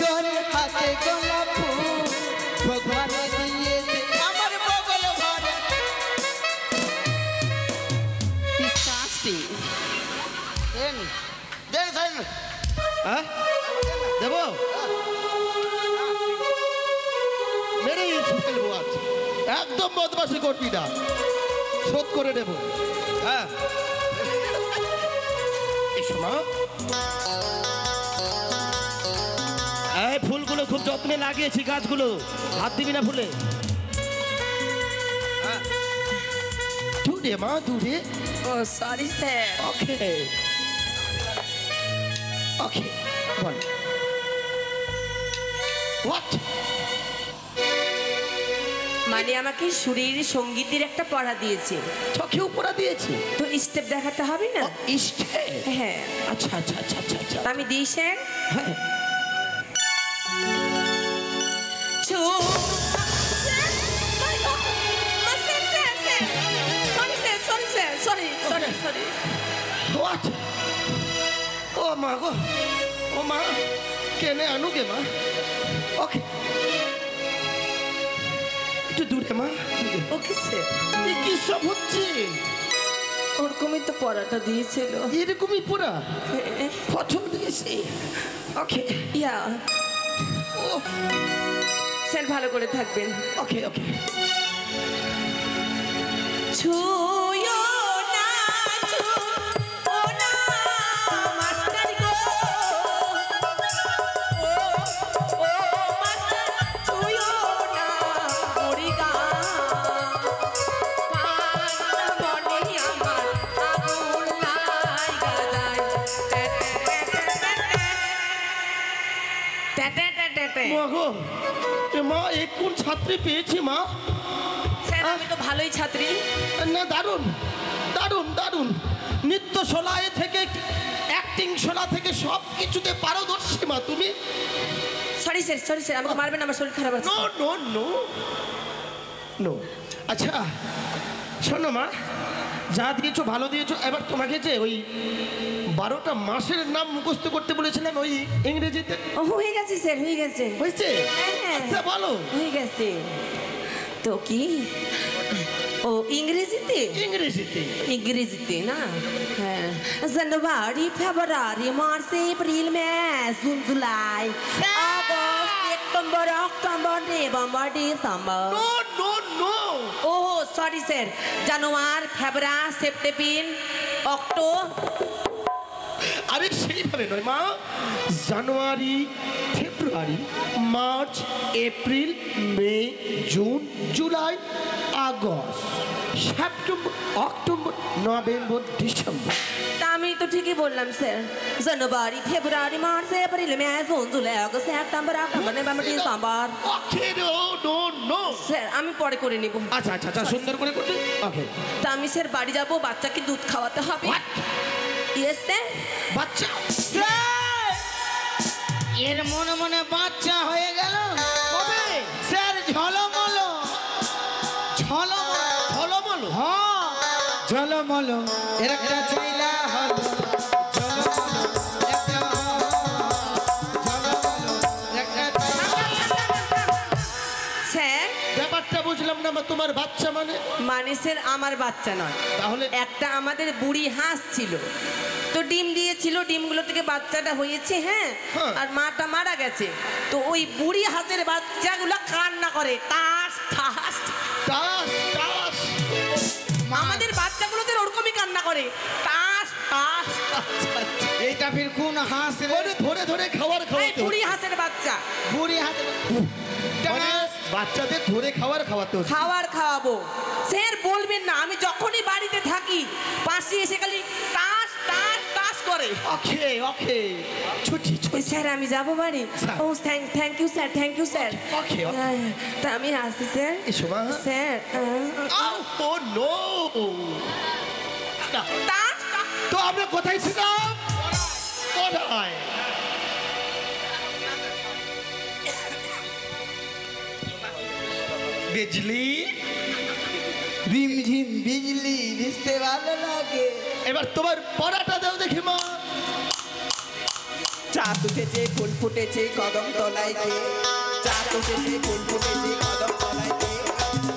তোর হাতে গোলাপ ফুল ভগবানে দিয়েছে আমার বগল ভরে। Disgusting. দেন স্যার। হ্যাঁ দেবো মেরে ফেলবো আজ একদম বদমাশি করবি না শোধ করে নেবো হ্যাঁ এসো মা এই ফুলগুলো খুব যত্নে লাগিয়েছি গাছগুলো হাত দিবি না ফুলে দূরে মা দূরে ও সরি স্যার। ওকে ওকে বল হোয়াট মানে আমাকে সুরের সঙ্গীতের একটা পড়া দিয়েছে, চোখেও পড়া দিয়েছি তো স্টেপ দেখাতে হবে না? ইষ্টে হ্যাঁ আচ্ছা আচ্ছা আচ্ছা আচ্ছা আচ্ছা তা আমি দিই স্যার। হ্যাঁ হোয়াট ও মা গো ও মা কেনে আনু গে মা ওকে একটু দূরে মা ওকে স্যার। এ কি সব হচ্ছে ওরকমই তো পড়াটা দিয়েছিল। এরকমই পুরা প্রথম দিয়েছি ওকে ইয়া ও স্যার ভালো করে থাকবেন। ওকে ওকে ছুঁয়ো না ছুঁয়ো না মাস্টার গো, ও মাস্টার ছুঁয়ো না মরি গান, মনে আমার আগুন লাইগা যায়। মা গো এ মা এ কোন ছাত্রী পেয়েছি মা স্যার আমি তো ভালোই ছাত্রী। না দারুণ দারুণ দারুণ নৃত্য শোলায় থেকে অ্যাক্টিং শোলা থেকে সব কিছুতে পারদর্শী মা তুমি সরি স্যার আমাকে মারবেন, আমার শরীর খারাপ আছে। নো নো নো নো আচ্ছা শোনো মা যা দিয়েছো ভালো দিয়েছো এবার তোমাকে যে ওই 12টা মাসের নাম মুখস্থ করতে বলেছিলাম ওই ইংরেজিতে ও হয়ে গেছে স্যার হয়ে গেছে। হয়েছে হ্যাঁ। আচ্ছা বলো হয়ে গেছে তো কি ও ইংরেজিতে ইংরেজিতে ইংরেজিতে না হ্যাঁ January February March April May June July August September October November December. No no no oh sorry sir January February September October আরে সেইভাবে নয় মা January February March April May June July August September October November December তা আমি তো ঠিকই বললাম sir January February March April May June July August September October November December. Okay no no no sir আমি পরে করে নিব। আচ্ছা আচ্ছা আচ্ছা সুন্দর করে করতে ওকে তা আমি স্যার বাড়ি যাব, বাচ্চাকে দুধ খাওয়াতে হবে। What? Yes sir. বাচ্চা এর মনে মনে বাচ্চা হয়ে গেল কবে স্যার ঝলমল ঝলমল ঝলমল হ্যাঁ ঝলমল এর একটা চাইলা হলো ঝলমল একটা ঝলমল একটা স্যার ব্যাপারটা বুঝলাম না তোমার বাচ্চা মানে মানে স্যার আমার বাচ্চা নয়, তাহলে একটা আমাদের বুড়ি হাঁস ছিল, তো ডিম দিয়েছিল, ডিমগুলো থেকে বাচ্চাটা হয়েছে। হ্যাঁ হ্যাঁ। আর মাটা মারা গেছে, তো ওই বুড়ি হাঁসের বাচ্চাগুলো কান্না করে টাস ঠাস। টাস টাস আমাদের বাচ্চাগুলোতে ওরকমই কান্না করে টাস টাস। এইটা ফির কোন হাঁস রে ধরে ধরে ধরে খাবার এই খাওয়াতে বুড়ি হাঁসের বাচ্চা বুড়ি হাতে মানে বাচ্চাদের ধরে খাওয়াতে হচ্ছে খাবার খাওয়াবো। স্যার বলবেন না, আমি যখনই বাড়িতে থাকি পাশে এসে খালি টাস টাস টাস করে। ওকে ওকে ছুটি ছুটি স্যার আমি যাবো বাড়ি। Sir. Oh thank you sir thank you sir. Okay okay তা আমি আসছি স্যার। এসো মা স্যার ও নো টাস টাস। তো আমরা কোথায় ছিলাম কোথায় বিজলি রিমঝিম বিজলি দিতে ভালো লাগে এবার তোমার পড়াটা দাও দেখি মা চাঁদ উঠেছে ফুল ফুটেছে কদম তলায় কে চাঁদ উঠেছে ফুল ফুটেছে কদম তলায় কে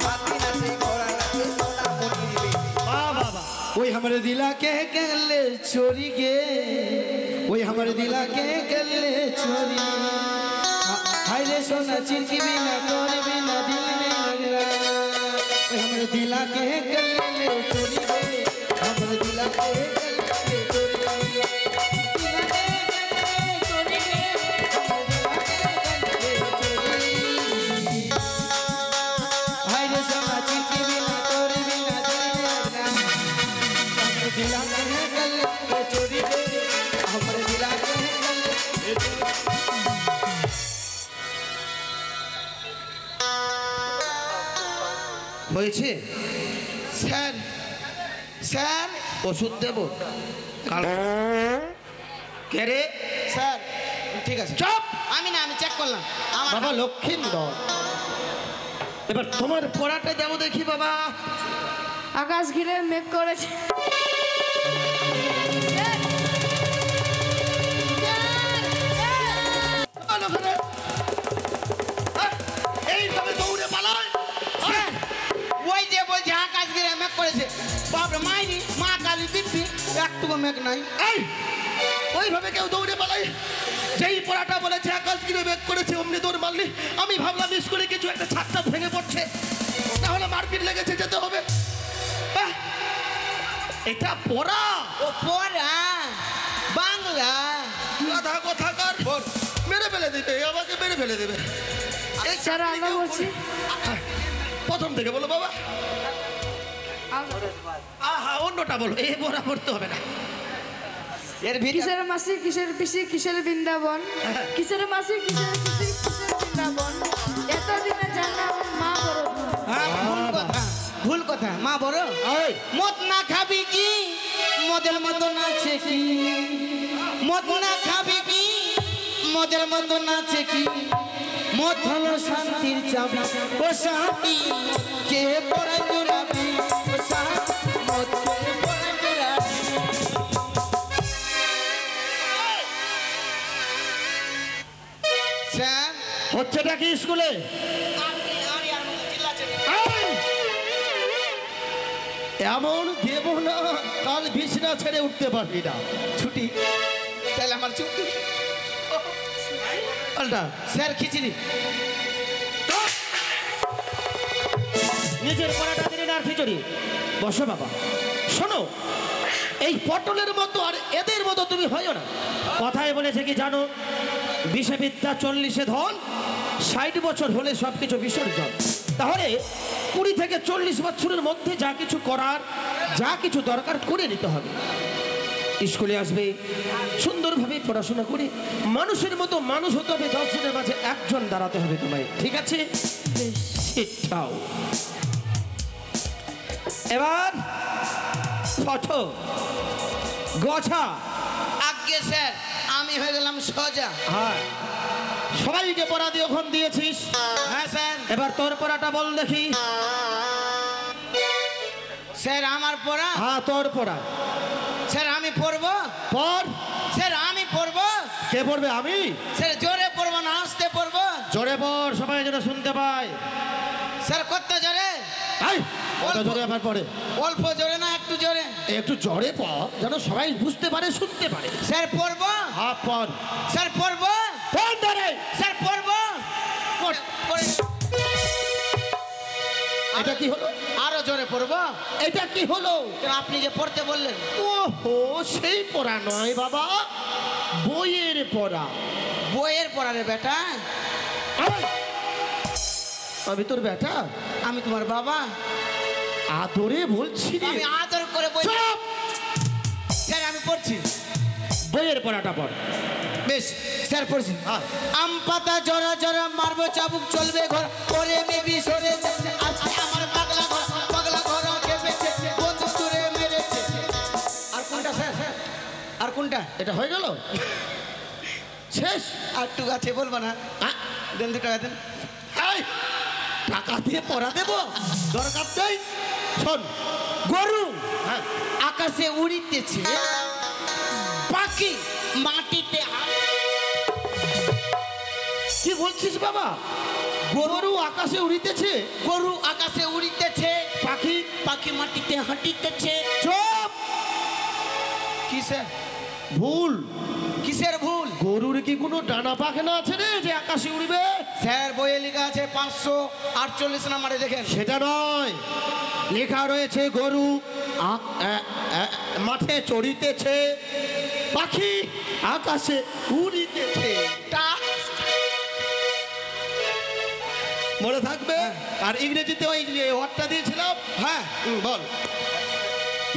হাতি নাচে ঘোড়া নাচে সোনা মনির বে বাহ বাহ বাহ ওই हमरे दिला के कहले छोरी गे ওই আমার দিলা কে গেলে চোরি হায় রে সোনা চিনকি বিনা তোর বিনা দিল में लगला ওই আমার দিলা কে গেলে চোরি আমার দিলা কে গেলে চোরি हाय रे सोना चिंकी बिना तोरे बिना दिल में लगना हमरे दिला के गल के चोरी रे हमरे दिला के गल के হয়েছে স্যার স্যার ওষুধ দেব কাল কে রে স্যার ঠিক আছে চুপ আমি না আমি চেক করলাম আমার বাবা লক্ষ্মীন্দর এবার তোমার পড়াটা দেবো দেখি বাবা আকাশ ঘিরে মেঘ করেছে এইভাবে দৌড়ে পালায় স্যার ওই যে বলছে আকাশ গিরে মেঘ করেছে বাপ রে মাইনি মা কালী দিব্যি একটুকু মেঘ নাই এই ওইভাবে কেউ দৌড়ে পালায় যেই পড়াটা বলেছে আকাশ গিরে বেগ করেছে অমনি দৌড় মারলি আমি ভাবলাম স্কুলে কিছু একটা ছাত্র ভেঙে পড়ছে তাহলে মারপিট লেগেছে যেতে হবে আহ, এটা পড়া ও পড়া বাংলা কথা কথাকার মেরে ফেলে দেবে আমাকে মেরে ফেলে দেবে এই স্যার আমরা বলছি প্রথম থেকে বলো বাবা আহা অন্যটা বলো এ বড়া পড়তে হবে না এর ভিতরে কিসের মাসি কিসের পিসি কিসের বৃন্দাবন কিসের মাসি কিসের পিসি কিসের বৃন্দাবন এতদিনে জানলাম মা বড় ধন। ভুল কথা মা বড় এই মদ না খাবি কি মদের মতো নাচে কি মদ না খাবি কি মদের মতো নাচে কি মদ হলো শান্তির চাবি ও শান্তি কে পড়া জোড়াবি ও শান্তি মদ কে পড়া জোড়াবি স্যার হচ্ছেটা কি স্কুলে এই! এমন দেব না কাল বিছনা ছেড়ে উঠতে পারবি না ছুটি তাহলে আমার ছুটি পাল্টা স্যার খিচড়ি নিজের পড়াটা দিলেন আর খিচুড়ি বসো বাবা শোনো এই পটলের মতো আর এদের মতো তুমি হইও না কথায় বলেছে কি জানো বিষে বিদ্যা 40 ধন 60 বছর হলে সব কিছু বিসর্জন তাহলে 20 থেকে 40 বছরের মধ্যে যা কিছু করার যা কিছু দরকার করে নিতে হবে স্কুলে আসবে সুন্দরভাবে পড়াশোনা করে মানুষের মতো মানুষ হতে হবে 10 জনের মাঝে একজন দাঁড়াতে হবে তোমায় ঠিক আছে সেটাও এবার ফটো গোছা আজ্ঞে স্যার আমি হয়ে গেলাম সোজা হ্যাঁ সবাইকে পড়া দিয়ে ওখান দিয়েছিস হ্যাঁ স্যার এবার তোর পড়াটা বল দেখি স্যার আমার পড়া হ্যাঁ তোর পড়া স্যার আমি পড়বো পড় স্যার আমি পড়বো কে পড়বে আমি স্যার জোরে পড়বো না আস্তে পড়বো জোরে পড় সবাই যেন শুনতে পায় স্যার কত জোরে এই কত জোরে আবার পড়ে অল্প জোরে না একটু জোরে একটু জোরে পড় যেন সবাই বুঝতে পারে শুনতে পারে স্যার পড়বো হ্যাঁ পড় স্যার পড়বো পড় ধরে স্যার পড়বো পড়। পড়ে- এটা কি হলো আরো জোরে পড়বো এটা কি হলো কেন আপনি যে পড়তে বললেন ওহো সেই পড়া নয় বাবা বইয়ের পড়া বইয়ের পড়া রে বেটা এই, আমি তোর বেটা আমি তোমার বাবা আদরে বলছি রে। আমি আদর করে বই চুপ! স্যার আমি পড়ছি বইয়ের পড়াটা পড় বেশ স্যার পড়ছি হ্যাঁ। আম পাতা জরা জরা মারবো চাবুক চলবে ঘর করে মেবি সরে আজকে আমার পাগলা ঘর খেপেছে বন্ধু তুরে মেরেছে আর কোনটা স্যার আর কোনটা এটা হয়ে গেল শেষ আর একটু গাছে বলবো না আ, দেন 2 টাকা দেন এই, টাকা দিয়ে পড়া দেবো দরকার নেই শোন গরু হ্যাঁ আকাশে উড়িতেছে পাখি মাটিতে কি বলছিস বাবা গরু আকাশে উড়িতেছে গরু আকাশে উড়িতেছে পাখি পাখি মাটিতে হাঁটিতেছে চুপ কি স্যার ভুল। কিসের ভুল? গরুর কি কোনো ডানা পাখনা আছে রে যে আকাশে উড়বে? স্যার বইয়ে লেখা আছে 548 নম্বরে দেখেন। সেটা নয়, লেখা রয়েছে গরু মাঠে চড়িতেছে, পাখি আকাশে উড়িতেছে। মনে থাকবে। আর ইংরেজিতে ওই ওয়ার্ডটা দিয়েছিলাম। হ্যাঁ বল।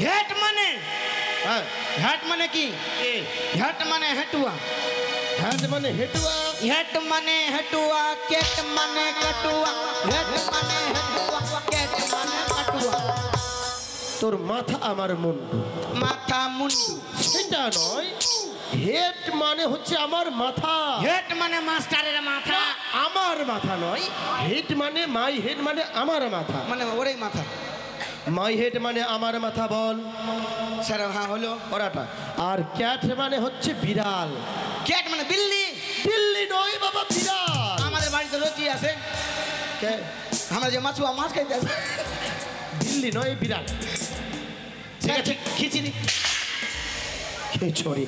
হেট মানে, হ্যাঁ হেট মানে কি? হেট মানে হেটুয়া, হ্যাঁ মানে হেটুয়া, হেট মানে হেটুয়া, কেট মানে কাটুয়া, হেট মানে হেটুয়া, কেট মানে কাটুয়া। তোর মাথা আমার মুন্ডু। মাথা মুন্ডু সেটা নয়, হেড মানে হচ্ছে আমার মাথা। হেট মানে মাস্টারের মাথা। আমার মাথা নয়, হেড মানে মাই হেড মানে আমার মাথা, মানে ওরই মাথা। মাই হেড মানে আমার মাথা। বল। স্যার হ্যাঁ হলো ওরাটা। আর ক্যাট মানে হচ্ছে বিড়াল। ক্যাট মানে বিল্লি। বিল্লি নয় বাবা, বিড়াল। আমাদের বাড়িতে রোজই আছে। কে? আমরা যে মাছুয়া মাছ খাইতে আসে। বিল্লি নয়, বিড়াল। খিচিড়ি খিচুড়ি।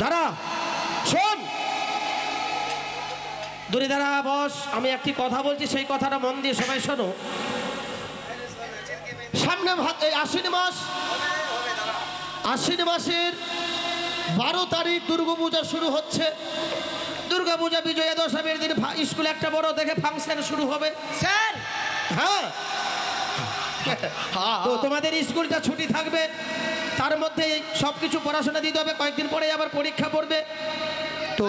দাঁড়া, শোন। দূরে দাঁড়া বস, আমি একটি কথা বলছি, সেই কথাটা মন দিয়ে সবাই শোনো। সামনে আশ্বিন মাস, আশ্বিন মাসের 12 তারিখ দুর্গাপূজা শুরু হচ্ছে। দুর্গাপূজা বিজয়া দশমীর দিন স্কুলে একটা বড় দেখে ফাংশন শুরু হবে। স্যার। হ্যাঁ, তো তোমাদের স্কুলটা ছুটি থাকবে, তার মধ্যে সব কিছু পড়াশোনা দিতে হবে। কয়েকদিন পরে আবার পরীক্ষা পড়বে। তো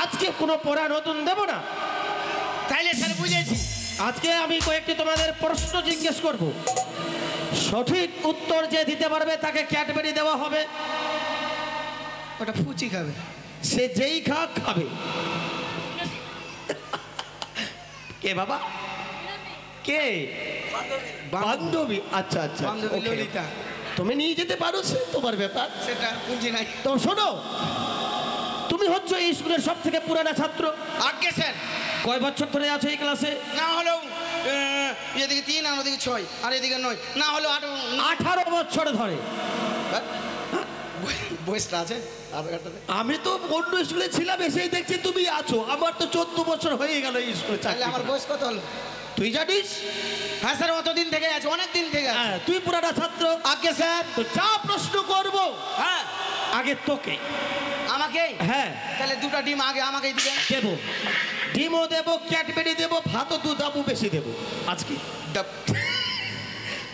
আজকে কোনো পড়া নতুন দেব না। তাইলে স্যার বুঝেছি। আজকে আমি কয়েকটি তোমাদের প্রশ্ন জিজ্ঞেস করব, সঠিক উত্তর যে দিতে পারবে তাকে ক্যাডবেরি দেওয়া হবে। ওটা ফুচি খাবে। সে যেই খাবে। কে বাবা? কে? বান্ধবী। আচ্ছা আচ্ছা, বান্ধবী okay. ললিতা। তুমি নিয়ে যেতে পারো, সে তোমার ব্যাপার। সেটা পুঁজি নাই। তো শোনো, তুমি হচ্ছে এই স্কুলের সব থেকে পুরানা ছাত্র। আগে স্যার। কয় বছর ধরে আছো এই ক্লাসে? না হলেও এদিকে 3 আর ওদিকে 6 আর এদিকে 9, না হলেও 18 বছর ধরে। বয়সটা আছে। আমি তো অন্য স্কুলে ছিলাম, এসেই দেখছি তুমি আছো। আমার তো 14 বছর হয়ে গেল এই স্কুলে তাহলে চাকরি। আমার বয়স কত হলো? তুই জানিস? হ্যাঁ স্যার, অতদিন থেকে আছে, অনেক দিন থেকে আছে। হ্যাঁ, তুই পুরানা ছাত্র। আগে স্যার। তো যা প্রশ্ন করব হ্যাঁ আগে তোকে। আমাকে? হ্যাঁ। তাহলে 2টা ডিম আগে আমাকেই দিবেন। দেব, ডিমও দেব, ক্যাডবেরি দেব, ভাতও 2 দাবু বেশি দেব আজকে।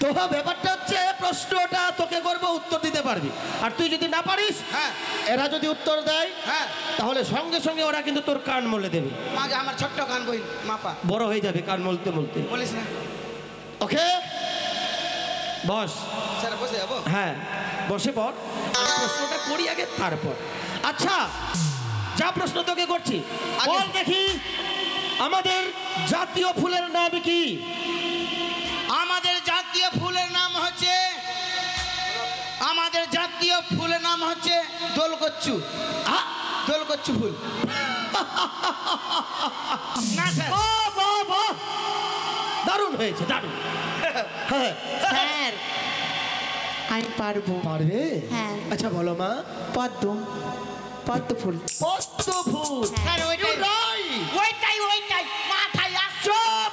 তো ব্যাপারটা হচ্ছে, প্রশ্নটা তোকে করবো, উত্তর দিতে পারবি। আর তুই যদি না পারিস, হ্যাঁ, এরা যদি উত্তর দেয়, হ্যাঁ, তাহলে সঙ্গে সঙ্গে ওরা কিন্তু তোর কান মলে দেবে। আগে আমার ছোট্ট কান বই মাপা বড় হয়ে যাবে কান মলতে মলতে। বলিস না। ওকে বস। স্যার বসে যাবো? হ্যাঁ বসে পড়, আমি প্রশ্নটা করি আগে, তারপর। আচ্ছা, যা প্রশ্ন তোকে করছি, বল দেখি, আমাদের জাতীয় ফুলের নাম কি? আমাদের জাতীয় ফুলের নাম হচ্ছে, আমাদের জাতীয় ফুলের নাম হচ্ছে দোলকচ্চু। দোলকচ্চু ফুল। না স্যার। দারুণ হয়েছে, দারুণ। হ্যাঁ স্যার আমি পারবো। পারবে? হ্যাঁ। আচ্ছা বলো মা। পদ্ম, পদ্ম ফুল। পদ্ম ফুল। স্যার ওইটাই, ওইটাই ওইটাই মাথায় আসছে। চুপ,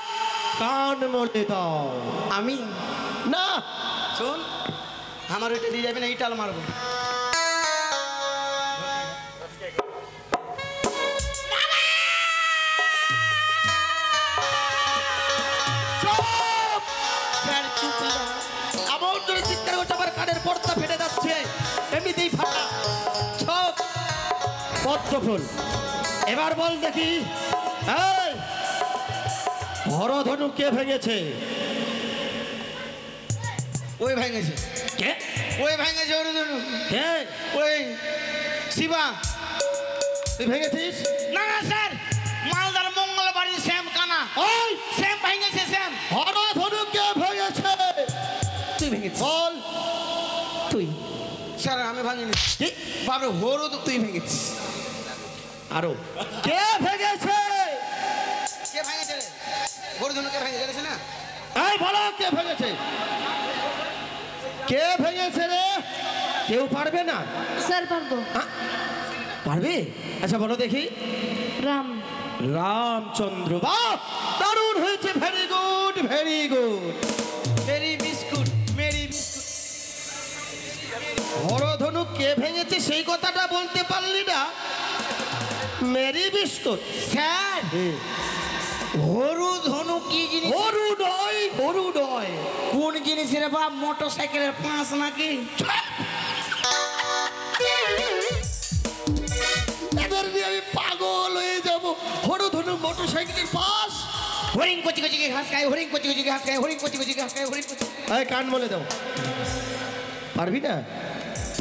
কান মলে দাও। আমি না, শোন, আমার ওইটা দিয়ে যাবে না, ইটাল মারবো। স্যার চুপ না। এমন করে চিৎকার করছে আমার কানের পর্দা ফেটে যাচ্ছে, এমনিতেই ফাটা। চুপ। পদ্ম ফুল। এবার বল দেখি, এই হরধনু কে ভেঙেছে? ওই ভেঙেছে। কে? ওই ভেঙেছে ওর জন্য। কে? ওই শিবা। তুই ভেঙেছিস? না না স্যার, মালদার মঙ্গলবাড়ির শ্যাম কানা। ওই শ্যাম ভেঙেছে, শ্যাম। হরধনু কে ভেঙেছে? তুই ভেঙেছিস। বল। তুই। স্যার আমি ভাঙিনি। কি? বাবরে হরু তো তুই ভেঙেছিস। আরো কে ভেঙেছে? কে ভেঙেছে রে? হরু ধনু কে ভেঙে গেছে না? এই বলো কে ভেঙেছে? কে ভেঙেছে রে? কেউ পারবে না? স্যার পারবো। পারবে? আচ্ছা বলো দেখি। রাম। রামচন্দ্র। বাহ, দারুণ হয়েছে। Very good, very good. Marie biscuit, Marie biscuit. হরধনু কে ভেঙেছে সেই কথাটা বলতে পারলি না? Mary biscuit. স্যার, হরু ধনু কি জিনিস? হরু নয়, হরু নয়। কোন জিনিসের বাপ? মোটর সাইকেলের পাঁচ নাকি? এদের নিয়ে আমি পাগল হয়ে যাব। হরধনু মোটর সাইকেলের পাশ। হরিণ কচি কচি ঘাস খায়, হরিণ কচি কচি ঘাস খায়, হরিণ কচি কচি ঘাস খায়, হরিণ কচি। এই কান বলে দাও। পারবি না?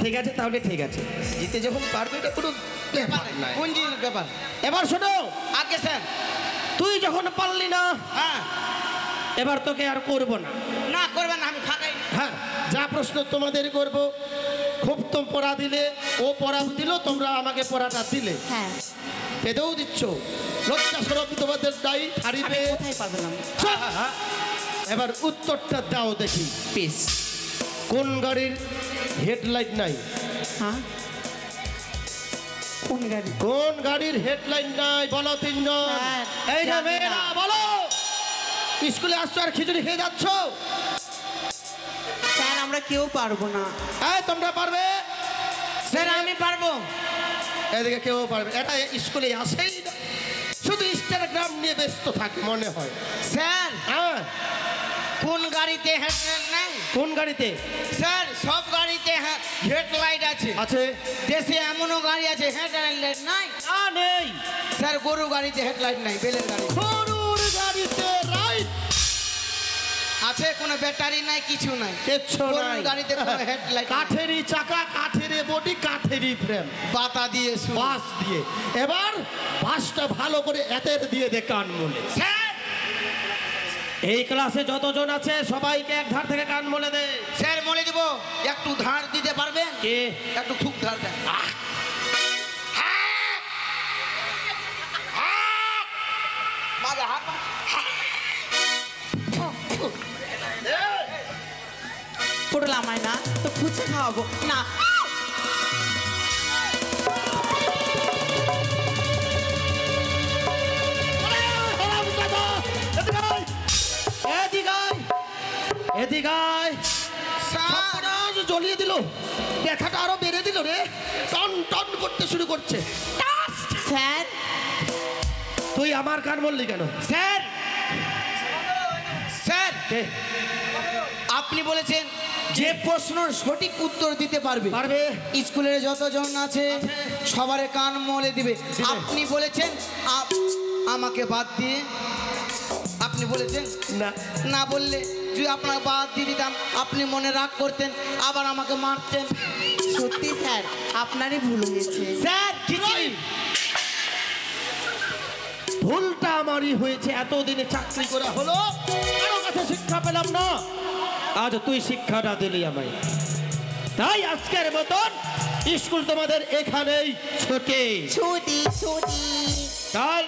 ঠিক আছে, তাহলে ঠিক আছে। জিতে যখন পারবে এটা কোনো ব্যাপার নাই। কোন জিনিস ব্যাপার? এবার শোনো, আগে স্যার। তুই যখন পারলি না, হ্যাঁ, এবার তোকে আর করব না। না করবেন না, আমি ফাঁকাই। হ্যাঁ, যা প্রশ্ন তোমাদের করব, খুব তো পড়া দিলে, ও পড়া দিল, তোমরা আমাকে পড়াটা দিলে, হ্যাঁ, পেতেও দিচ্ছ। লজ্জা সরব তোমাদের দায়ী হারিবে। কোথায় পারবেন? এবার উত্তরটা দাও দেখি। পিস। কোন গাড়ির হেডলাইট নাই? হ্যাঁ, কোন গাড়ি? কোন গাড়ির হেডলাইট নাই? বলো তিনজন। স্যার, এই যে জানি মেয়েরা, না। বলো। স্কুলে আসছো আর খিচুড়ি খেয়ে যাচ্ছ? স্যার আমরা কেউ পারবো না। এই তোমরা পারবে? স্যার আমি পারবো। এদিকে কেউ পারবে? এটা স্কুলে আসেই না, শুধু ইনস্টাগ্রাম নিয়ে ব্যস্ত থাকে মনে হয়। স্যার, হ্যাঁ, কোন গাড়িতে হেডলাইট নাই? কোন গাড়িতে? স্যার, সব গাড়িতে হেডলাইট আছে। আছে। দেশে এমনও গাড়ি আছে হেডলাইট নাই। না, নেই। স্যার, গরু গাড়িতে হেডলাইট নাই, বেলের গাড়ি গরুর গাড়িতে রাইট আছে, কোনো ব্যাটারি নাই, কিছু নাই। কিচ্ছু গরুর নাই। গাড়িতে কোনো হেডলাইট, কাঠেরই চাকা, কাঠেরই বডি, কাঠেরই ফ্রেম, পাতা দিয়ে শুরু। বাস দিয়ে। এবার বাসটা ভালো করে এতের দিয়ে দে কান মলে। স্যার, এই ক্লাসে যতজন আছে সবাইকে এক ধার থেকে কান মলে দে। স্যার বলে দিব, একটু ধার দিতে পারবেন? কে? একটু খুব ধার দেন। মাঝে হাত। পটল আমায় না তো খুঁজে খাওয়াবো না। এদিকায় সর্বনাশ জ্বলিয়ে দিল, দেখাটা আরো বেড়ে দিল রে। টন টন করতে শুরু করছে। স্যার, তুই আমার কান বললি কেন? স্যার, স্যার, কে? আপনি বলেছেন যে প্রশ্নের সঠিক উত্তর দিতে পারবে পারবে। স্কুলের যতজন আছে সবার কান মলে দিবে। আপনি বলেছেন আমাকে বাদ দিয়ে, আপনি বলেছেন না, না বললে যদি আপনার বাদ দিয়ে দিতাম আপনি মনে রাগ করতেন, আবার আমাকে মারতেন। সত্যি স্যার আপনারই ভুল হয়েছে। স্যার, খিচুড়ি ভুলটা আমারই হয়েছে। এতদিনে চাকরি করা হলো, কারো কাছে শিক্ষা পেলাম না। আজ তুই শিক্ষাটা দিলি আমায়, তাই আজকের মতন স্কুল তোমাদের এখানেই ছুটি। ছুটি ছুটি। চল।